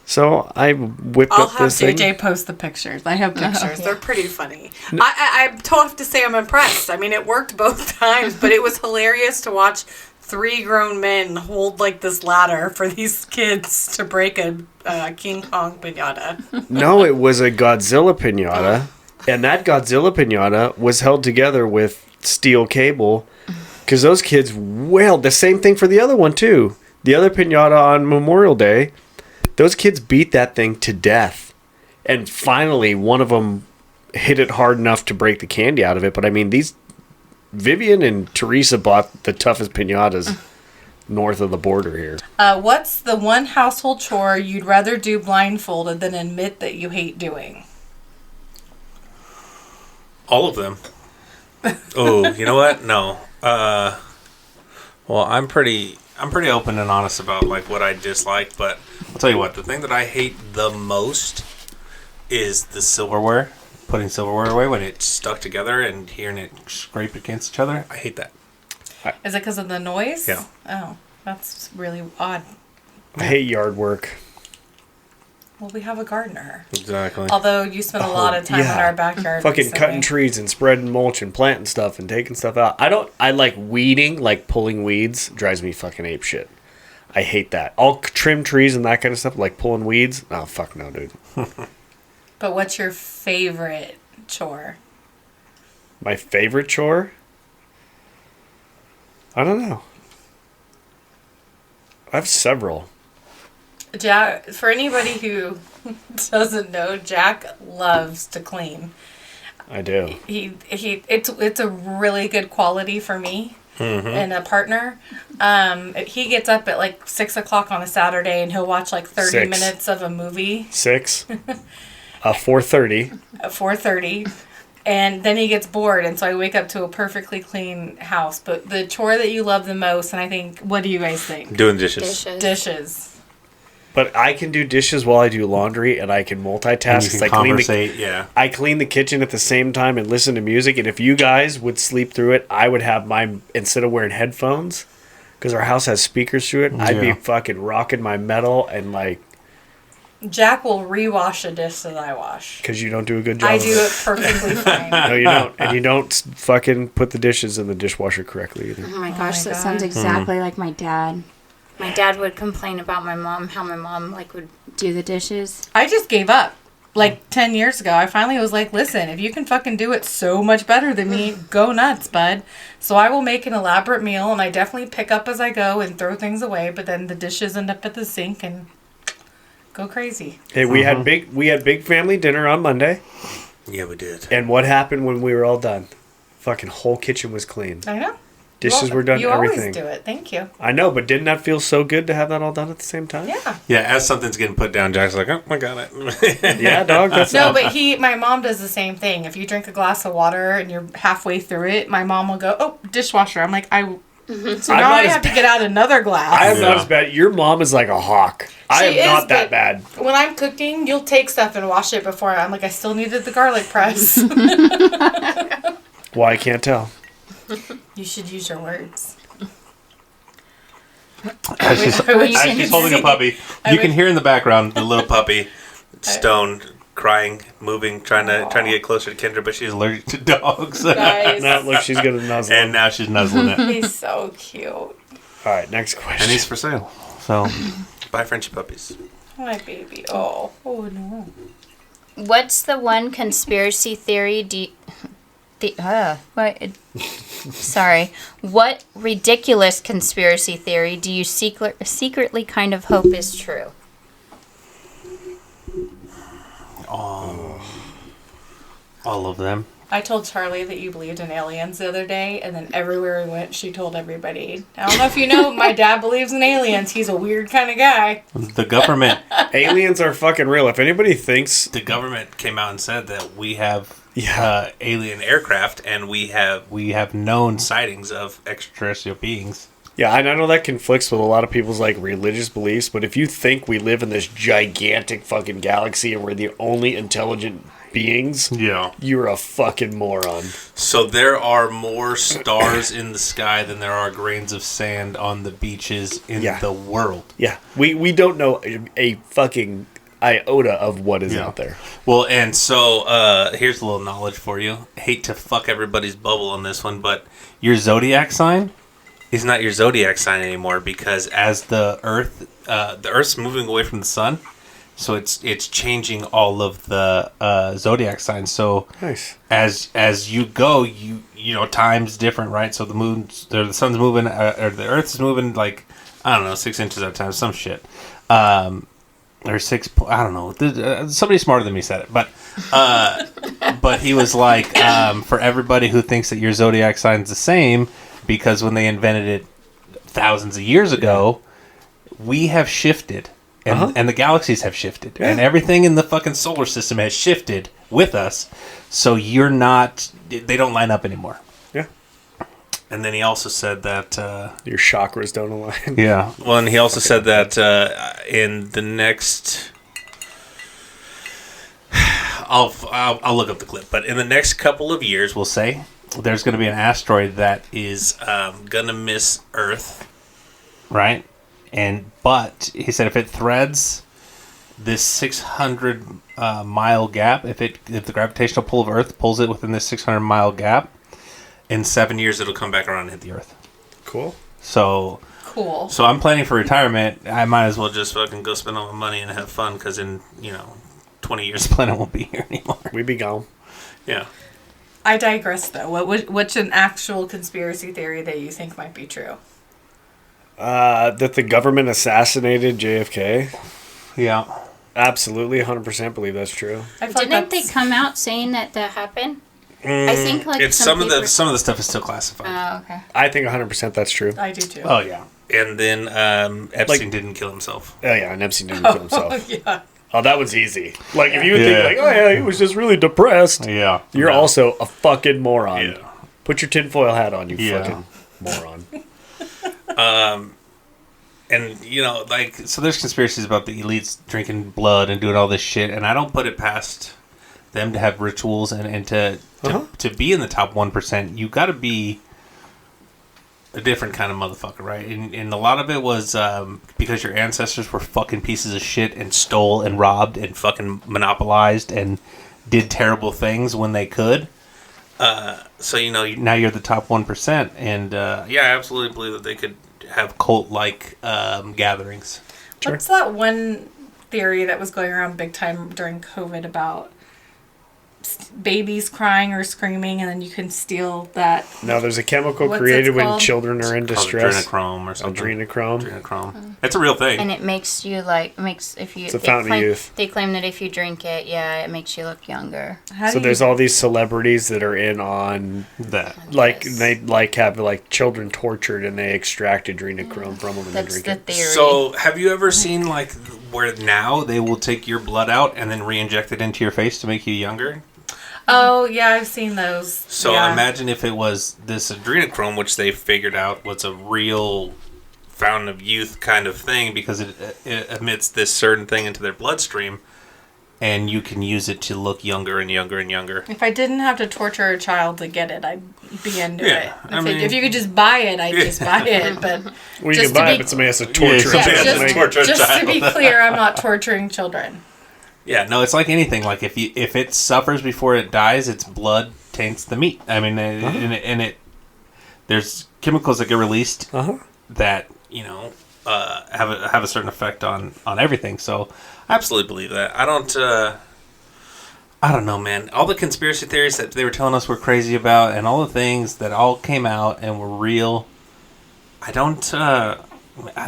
So I whipped I'll up have this thing. JJ post the pictures. I have pictures. yeah. They're pretty funny. I have to say I'm impressed. I mean, it worked both times, but it was hilarious to watch 3 grown men hold this ladder for these kids to break a King Kong pinata. No, it was a Godzilla pinata, and that Godzilla pinata was held together with steel cable because those kids wailed. The same thing for the other one too. The other pinata on Memorial Day. Those kids beat that thing to death. And finally, one of them hit it hard enough to break the candy out of it. But I mean, Vivian and Teresa bought the toughest pinatas north of the border here. What's the one household chore you'd rather do blindfolded than admit that you hate doing? All of them. Oh, you know what? No. Well, I'm pretty open and honest about what I dislike, but I'll tell you what, the thing that I hate the most is the silverware. Putting silverware away when it's stuck together and hearing it scrape against each other. I hate that. Is it because of the noise? Yeah. Oh, that's really odd. I hate yard work. Well, we have a gardener. Exactly. Although you spend a lot of time in yeah. our backyard. Fucking recently. cutting trees and spreading mulch and planting stuff and taking stuff out. I like weeding, pulling weeds drives me fucking ape shit. I hate that. I'll trim trees and that kind of stuff, like pulling weeds. Oh, fuck no, dude. But what's your favorite chore? My favorite chore? I don't know. I have several. Jack, for anybody who doesn't know, Jack loves to clean. I do. It's a really good quality for me and a partner. He gets up at like 6 o'clock on a Saturday and he'll watch like 30 6. minutes of a movie. 6. 4:30. At 4:30. And then he gets bored, and so I wake up to a perfectly clean house. But the chore that you love the most, and I think, what do you guys think? Doing dishes. Dishes. But I can do dishes while I do laundry, and I can multitask. And you can conversate, yeah. I clean the kitchen at the same time and listen to music. And if you guys would sleep through it, I would have my, instead of wearing headphones, because our house has speakers through it, I'd be fucking rocking my metal and like. Jack will rewash a dish that I wash. Because you don't do a good job. I do it perfectly fine. No, you don't. And you don't fucking put the dishes in the dishwasher correctly either. Oh my gosh, that sounds exactly like my dad. My dad would complain about my mom, how my mom like would do the dishes. I just gave up. Like 10 years ago, I finally was like, listen, if you can fucking do it so much better than me, go nuts, bud. So I will make an elaborate meal, and I definitely pick up as I go and throw things away, but then the dishes end up at the sink and go crazy. Hey, we had big family dinner on Monday. Yeah, we did. And what happened when we were all done? Fucking whole kitchen was clean. I know. Dishes were done, you everything. You always do it. Thank you. I know, but didn't that feel so good to have that all done at the same time? Yeah. Yeah, as something's getting put down, Jack's like, oh, I got it. Yeah, dog. That's No, but my mom does the same thing. If you drink a glass of water and you're halfway through it, my mom will go, oh, dishwasher. I'm like, so now I have to get out another glass. I am not as bad. Your mom is like a hawk. I am not that bad. When I'm cooking, you'll take stuff and wash it before. I'm like, I still needed the garlic press. Well, I can't tell. You should use your words. As she's holding a puppy. You can hear in the background the little puppy, stoned, crying, moving, trying to get closer to Kendra, but she's allergic to dogs. Nice. Now, look, she's going to nuzzle And him. now she's nuzzling it. He's so cute. All right, next question. And he's for sale. So, buy Frenchie puppies. My baby. Oh no. What's the one conspiracy theory what ridiculous conspiracy theory do you secretly kind of hope is true? All of them. I told Charlie that you believed in aliens the other day, and then everywhere we went, she told everybody. I don't know if you know, my dad believes in aliens. He's a weird kind of guy. The government. Aliens are fucking real. If anybody thinks... The government came out and said that we have alien aircraft, and we have known sightings of extraterrestrial beings. Yeah, and I know that conflicts with a lot of people's like religious beliefs, but if you think we live in this gigantic fucking galaxy and we're the only intelligent beings, you're a fucking moron. So there are more stars in the sky than there are grains of sand on the beaches in the world. Yeah, we don't know a fucking iota of what is out there. Well, and so here's a little knowledge for you. Hate to fuck everybody's bubble on this one, but your zodiac sign is not your zodiac sign anymore, because as the Earth's moving away from the sun, so it's changing all of the zodiac signs. So nice. As you go, you know time's different, right? So the sun's moving, or the Earth's moving like, I don't know, 6 inches at a time, some shit. Or 6, I don't know. Somebody smarter than me said it, but he was like, for everybody who thinks that your zodiac sign's the same, because when they invented it thousands of years ago, we have shifted, and the galaxies have shifted, and everything in the fucking solar system has shifted with us. So they don't line up anymore. Yeah. And then he also said that your chakras don't align. Yeah. Well, and he also said that in the next, I'll look up the clip, but in the next couple of years, we'll say, there's going to be an asteroid that is going to miss Earth, right? But he said if it threads this 600 mile gap, if the gravitational pull of Earth pulls it within this 600 mile gap, in 7 years it'll come back around and hit the Earth. Cool. So Cool. So I'm planning for retirement. I might as well just fucking go spend all my money and have fun because in 20 years, the planet won't be here anymore. We be gone. Yeah. I digress, though. What's an actual conspiracy theory that you think might be true? That the government assassinated JFK. Yeah. Absolutely, 100% believe that's true. I feel Didn't they come out saying that happened? I think like It's some of the stuff is still classified. Oh, okay. I think 100% that's true. I do too. Oh yeah. And then Epstein didn't kill himself. Oh yeah, and Epstein didn't kill himself. Oh, yeah. Oh, that one's easy. Like, if you would think, like, oh, yeah, he was just really depressed. Yeah. You're also a fucking moron. Yeah. Put your tinfoil hat on, you Yeah. fucking moron. And, so there's conspiracies about the elites drinking blood and doing all this shit, and I don't put it past them to have rituals and to be in the top 1%, you got to be a different kind of motherfucker, right? And a lot of it was because your ancestors were fucking pieces of shit and stole and robbed and fucking monopolized and did terrible things when they could. So, now you're the top 1%. And, I absolutely believe that they could have cult-like gatherings. Sure. What's that one theory that was going around big time during COVID about babies crying or screaming, and then you can steal that? No, there's a chemical What's created it when called? children are in distress. Adrenochrome or something. Adrenochrome. It's a real thing. And it makes you It's a fountain of youth. They claim that if you drink it, it makes you look younger. So there's all these celebrities that are in on that. like Yes. they have like children tortured and they extract adrenochrome from them and they That's drink the it. theory. So, have you ever seen where now they will take your blood out and then re-inject it into your face to make you younger? Oh, yeah, I've seen those. So yeah. imagine if it was this adrenochrome, which they figured out was a real fountain of youth kind of thing because it emits this certain thing into their bloodstream, and you can use it to look younger and younger and younger. If I didn't have to torture a child to get it, I'd be into Yeah, it. If you could just buy it, I'd just buy it. But Well, you just can buy to it, be- but somebody has to torture somebody it. has to Like- torture a just to be child. clear, I'm not torturing children. Yeah, no, it's like anything. Like if it suffers before it dies, its blood taints the meat. I mean, and it there's chemicals that get released that have a certain effect on everything. So I absolutely believe that. I don't know, man. All the conspiracy theories that they were telling us we're crazy about, and all the things that all came out and were real. I don't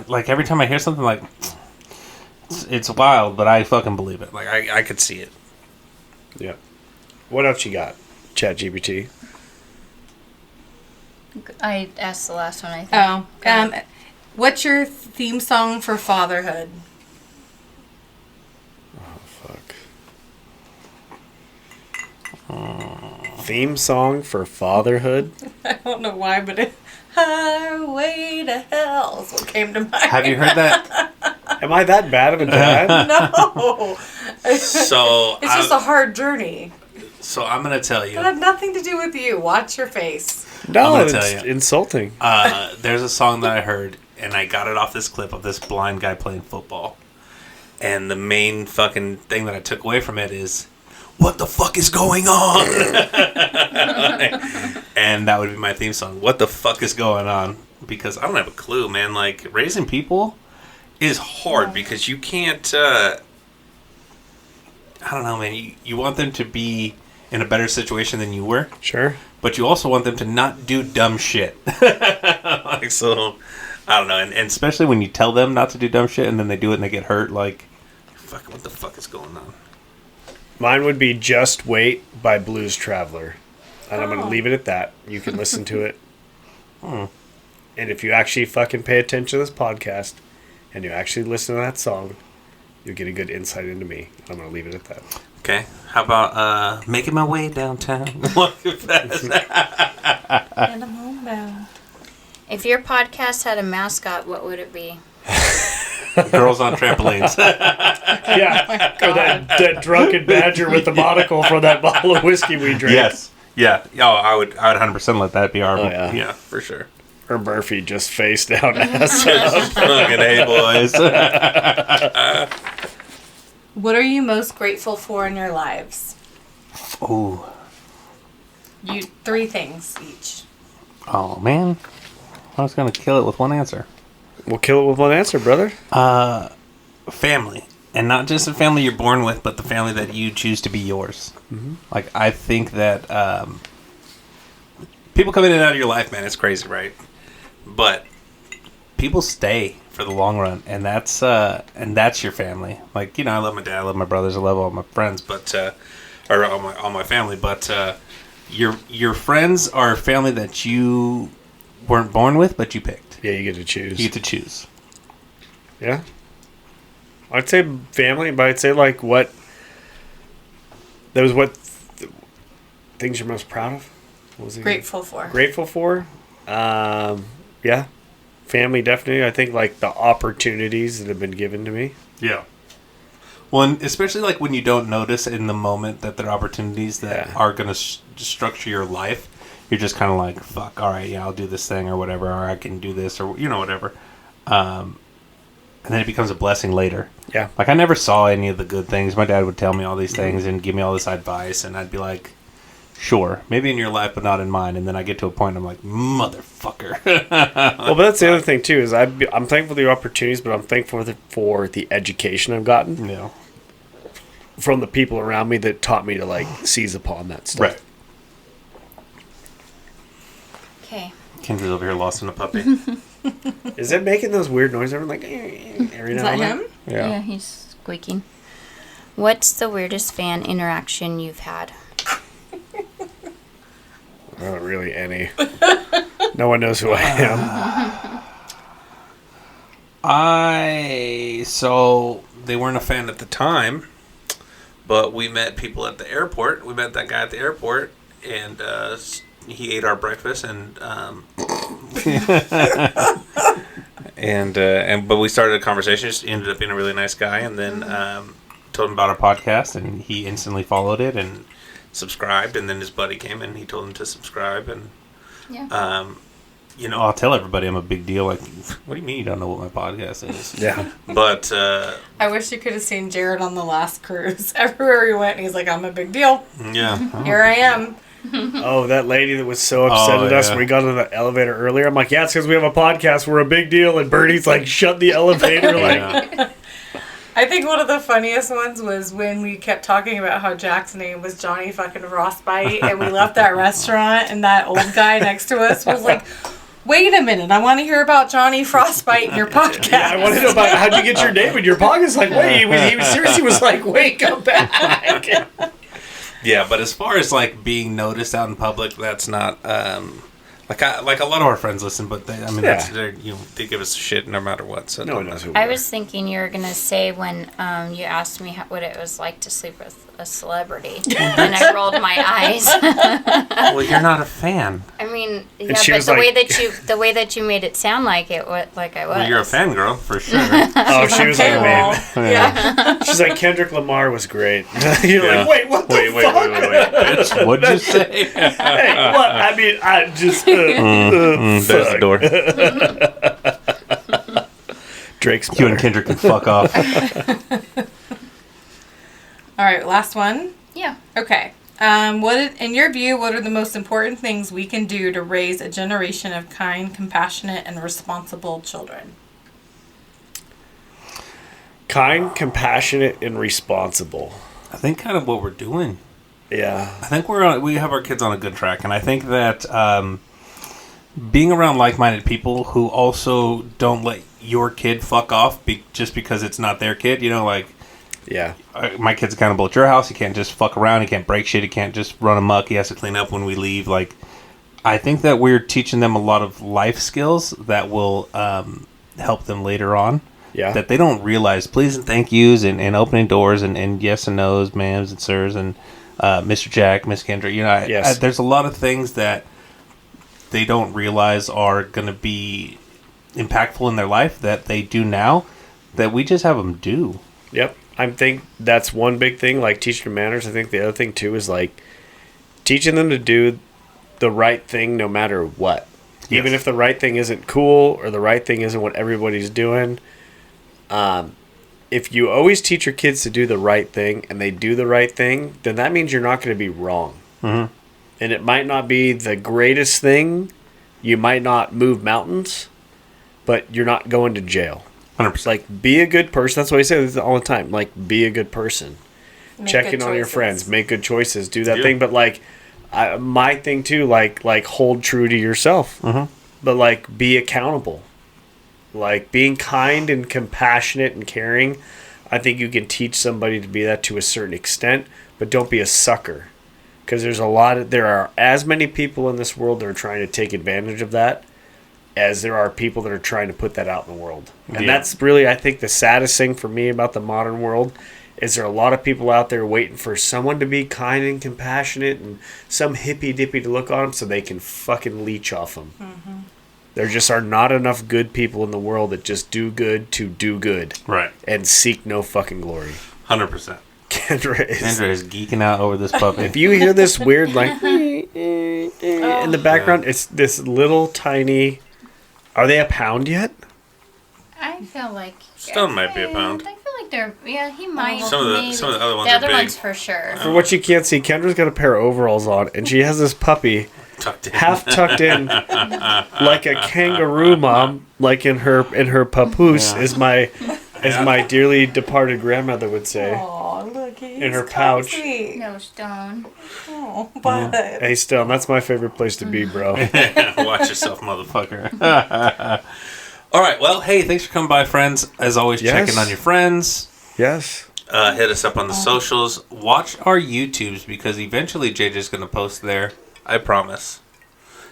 like every time I hear something like. It's wild, but I fucking believe it. Like, I could see it. Yeah. What else you got? ChatGPT. I asked the last one, I think. Oh, what's your theme song for fatherhood? Fuck. Theme song for fatherhood? I don't know why, but Highway to Hell is what came to mind. Have you heard that? Am I that bad of a dad? No. So It's just a hard journey. So I'm gonna tell you. It had nothing to do with you. Watch your face. No, I'm it's gonna tell you. insulting. There's a song that I heard, and I got it off this clip of this blind guy playing football. And the main fucking thing that I took away from it is, what the fuck is going on? And that would be my theme song. What the fuck is going on? Because I don't have a clue, man. Like, raising people is hard because you can't, I don't know, man. You want them to be in a better situation than you were. Sure. But you also want them to not do dumb shit. Like, so, I don't know. And especially when you tell them not to do dumb shit and then they do it and they get hurt. Like, fuck, what the fuck is going on? Mine would be Just Wait by Blues Traveler. And I'm going to leave it at that. You can listen to it. And if you actually fucking pay attention to this podcast and you actually listen to that song, you'll get a good insight into me. I'm going to leave it at that. Okay. How about Making My Way Downtown? Walking fast. And I'm homebound. If your podcast had a mascot, what would it be? Girls on trampolines. Yeah. Or that drunken badger with the monocle from that bottle of whiskey we drank. Yes. Yeah. Oh, I would 100% let that be our. Oh, yeah. Yeah, for sure. Or Murphy just face down ass up. Fucking A, boys. What are you most grateful for in your lives? Ooh. You 3 things each. Oh, man. I was going to kill it with one answer. We'll kill it with one answer, brother. Family. And not just the family you're born with, but the family that you choose to be yours. Mm-hmm. Like, I think that people come in and out of your life, man. It's crazy, right? But people stay for the long run, and that's your family. Like, I love my dad, I love my brothers, I love all my friends, but or all my family. But your friends are family that you weren't born with, but you picked. Yeah, you get to choose. You get to choose. Yeah. I'd say family, but I'd say like what things you're most proud of. What was it? Grateful for. Grateful for. Yeah. Family, definitely. I think like the opportunities that have been given to me. Yeah. Well, and especially like when you don't notice in the moment that there are opportunities that are going to structure your life, you're just kind of like, fuck, all right, yeah, I'll do this thing or whatever, or I can do this or, whatever. And then it becomes a blessing later. Yeah. Like, I never saw any of the good things. My dad would tell me all these things and give me all this advice, and I'd be like, sure, maybe in your life, but not in mine. And then I get to a point, and I'm like, motherfucker. Well, but that's the other thing, too, is I'm thankful for the opportunities, but I'm thankful for the education I've gotten. Yeah. From the people around me that taught me to, like, seize upon that stuff. Right. Okay. Kendra's over here lost in a puppy. Is it making those weird noises? Everyone like every Is now that and him? then? Yeah, he's squeaking. What's the weirdest fan interaction you've had? Not really any. No one knows who I am. So they weren't a fan at the time, but we met people at the airport. We met that guy at the airport, and he ate our breakfast, and but we started a conversation. Just ended up being a really nice guy, and then told him about our podcast, and he instantly followed it and subscribed. And then his buddy came and he told him to subscribe, and I'll tell everybody I'm a big deal. Like, what do you mean you don't know what my podcast is? Yeah. But I wish you could have seen Jared on the last cruise. Everywhere he went, he's like, I'm a big deal. yeah, Here I am. Oh, that lady that was so upset at us when we got in the elevator earlier. I'm like, yeah, it's because we have a podcast. We're a big deal. And Bernie's like, shut the elevator. Like, I think one of the funniest ones was when we kept talking about how Jack's name was Johnny fucking Frostbite, and we left that restaurant, and that old guy next to us was like, wait a minute, I want to hear about Johnny Frostbite in your podcast. Yeah, I want to know about how'd you get your name in your pocket. It's like, wait, he was seriously was like, wait, come back. Yeah, but as far as like being noticed out in public, that's not like a lot of our friends listen, but that's they give us shit no matter what. So no one knows who we I are. was thinking you were going to say when you asked me what it was like to sleep with a celebrity, and I rolled my eyes. Well, you're not a fan. I mean, yeah, she but was the like- way that you made it sound like I was. Well, you're a fangirl for sure. Oh, she was like, Paywall. man. Yeah. She's like, Kendrick Lamar was great. You're Yeah. like, wait, what the fuck? wait, bitch. What'd you say? Hey, what? I mean, I just... There's the door. Drake's You and Kendrick can fuck off. All right, last one. Yeah. Okay. In your view, what are the most important things we can do to raise a generation of kind, compassionate, and responsible children? Kind, compassionate, and responsible. I think kind of what we're doing. Yeah. I think we have our kids on a good track, and I think that being around like-minded people who also don't let your kid fuck off just because it's not their kid, Yeah. my kid's accountable at your house. He can't just fuck around. He can't break shit. He can't just run amok. He has to clean up when we leave. Like, I think that we're teaching them a lot of life skills that will help them later on. Yeah. That they don't realize. Please and thank yous and opening doors and yes and no's, ma'ams and sirs and Mr. Jack, Miss Kendra. Yes. There's a lot of things that they don't realize are going to be impactful in their life that they do now that we just have them do. Yep. I think that's one big thing, like teaching them manners. I think the other thing, too, is like teaching them to do the right thing no matter what. Yes. Even if the right thing isn't cool or the right thing isn't what everybody's doing. If you always teach your kids to do the right thing and they do the right thing, then that means you're not going to be wrong. Mm-hmm. And it might not be the greatest thing. You might not move mountains. but you're not going to jail. 100%. Like, be a good person. That's what I say this all the time. Like, be a good person. Make Check good in on your choices. friends. Make good choices. Do that Yeah. thing. But, like, my thing, too, like hold true to yourself. But, like, be accountable. Like, being kind and compassionate and caring, I think you can teach somebody to be that to a certain extent, but don't be a sucker. Because there are as many people in this world that are trying to take advantage of that as there are people that are trying to put that out in the world. And that's really, I think, the saddest thing for me about the modern world is there are a lot of people out there waiting for someone to be kind and compassionate and some hippy-dippy to look on them so they can fucking leech off them. There just are not enough good people in the world that just do good to do good. Right. And seek no fucking glory. 100%. Kendra Kendra is geeking out over this puppy. If you hear this weird, like, in the background, it's this little tiny... Are they a pound yet? I feel like Stone might be a pound. I feel like they're. Yeah, he might. Some of the other ones The are other big. ones for sure. For what you can't see, Kendra's got a pair of overalls on, and she has this puppy Tucked in. half tucked in like a kangaroo mom, like in her papoose, as my dearly departed grandmother would say. Oh, look, he's In her pouch. cozy. No Stone. Oh, but Hey, Stone, that's my favorite place to be, bro. Watch yourself, motherfucker. All right. Well, hey, thanks for coming by, friends. As always, Yes. checking on your friends. Yes. Hit us up on the socials. Watch our YouTubes because eventually JJ's going to post there. I promise.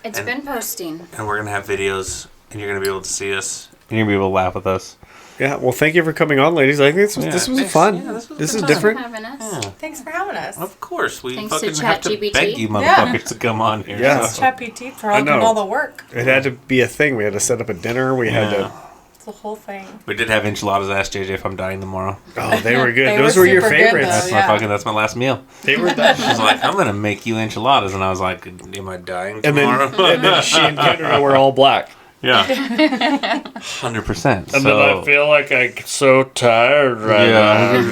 It's been posting. And we're going to have videos, and you're going to be able to see us. And you're going to be able to laugh with us. Yeah, well, thank you for coming on, ladies. I think this was thanks. fun. Yeah, this was this a is good time. different. Having us. thanks for having us. Of course. We Thanks to fucking have to ChatGPT. beg you Yeah. motherfuckers to come on here. Yeah. So. ChatGPT for I all doing know. all the work. It had to be a thing. We had to set up a dinner. We had Yeah. to... It's the whole thing. We did have enchiladas. Ask JJ if I'm dying tomorrow. Oh, they were good. They Those were were your super good, favorites. though. That's Yeah. that's my last meal. They were I was like, I'm gonna make you enchiladas, and I was like, am I dying and tomorrow? then she and Kendra were all black. Yeah, 100%. And then I feel like I'm so tired right now.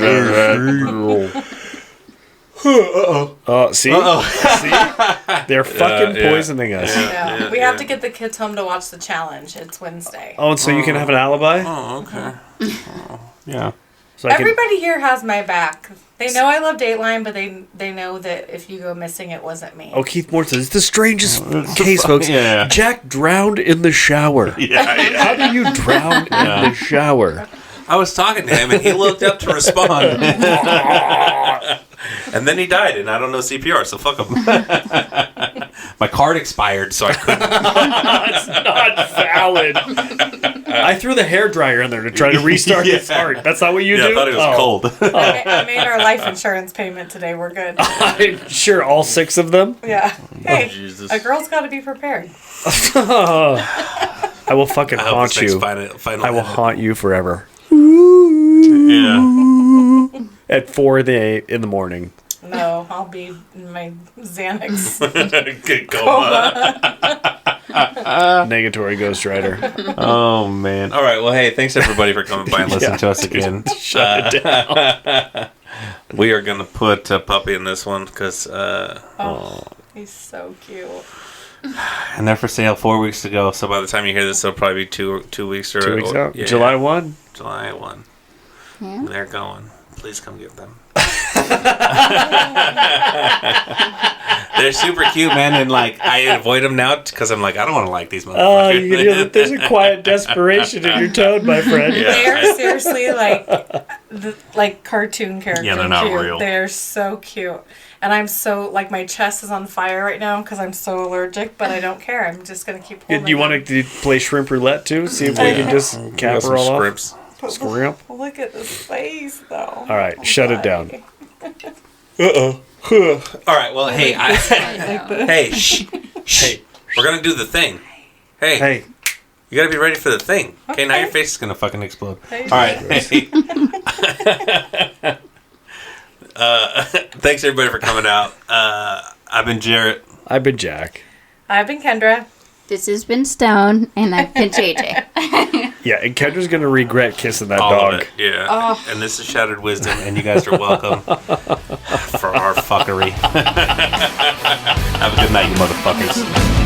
See? See? They're fucking yeah. poisoning us. Yeah. We have to get the kids home to watch the challenge. It's Wednesday. Oh, and so you can have an alibi? Oh, okay. Yeah. So I can, Everybody here has my back. They know I love Dateline, but they know that if you go missing, it wasn't me. oh, Keith Moore says, it's the strangest case, folks. Yeah. Jack drowned in the shower. Yeah. How do you drown in the shower? I was talking to him, and he looked up to respond. And then he died, and I don't know CPR, so fuck him. My card expired, so I couldn't. That's not valid. I threw the hairdryer in there to try to restart his heart. That's not what you Yeah, do? I thought it was cold. I made our life insurance payment today. We're good. I'm sure all 6 of them. Yeah. Hey, Jesus. a girl's got to be prepared. I will fucking I hope haunt this thing's you. final I will edit. haunt you forever. Yeah. At 4 in the morning. No, I'll be in my Xanax. Good coma. Negatory Ghost Rider. Oh, man. All right. Well, hey, thanks, everybody, for coming by and listening to us again. Shut it down. We are going to put a puppy in this one because He's so cute. and they're for sale 4 weeks to go. So by the time you hear this, it'll probably be 2 weeks or 2 weeks out. yeah. July 1. July 1. Yeah. They're going. Please come get them. They're super cute, man, and like I avoid them now because I'm like I don't want to like these Oh, motherfuckers. you can hear that there's a quiet desperation in your tone, my friend. Yeah. They're seriously like cartoon characters. Yeah, they're not cute. real. They're so cute. And I'm so, like, my chest is on fire right now because I'm so allergic, but I don't care. I'm just going to keep holding Do you want to play shrimp roulette too? See if we can just cap her all off. scripts. Scrimp. Look at this face, though. All right, shut it down. All right, well, hey, hey, shh, hey, we're gonna do the thing. Hey, Hey, you gotta be ready for the thing. Okay, now your Okay. face is gonna fucking explode. Hey. All right, hey. Thanks everybody for coming out. I've been Jarrett. I've been Jack. I've been Kendra. This has been Stone, and I've been JJ. Yeah, and Kendra's gonna regret kissing that All dog. of it, yeah. And this is Shattered Wisdom, and you guys are welcome for our fuckery. Have a good night, you motherfuckers.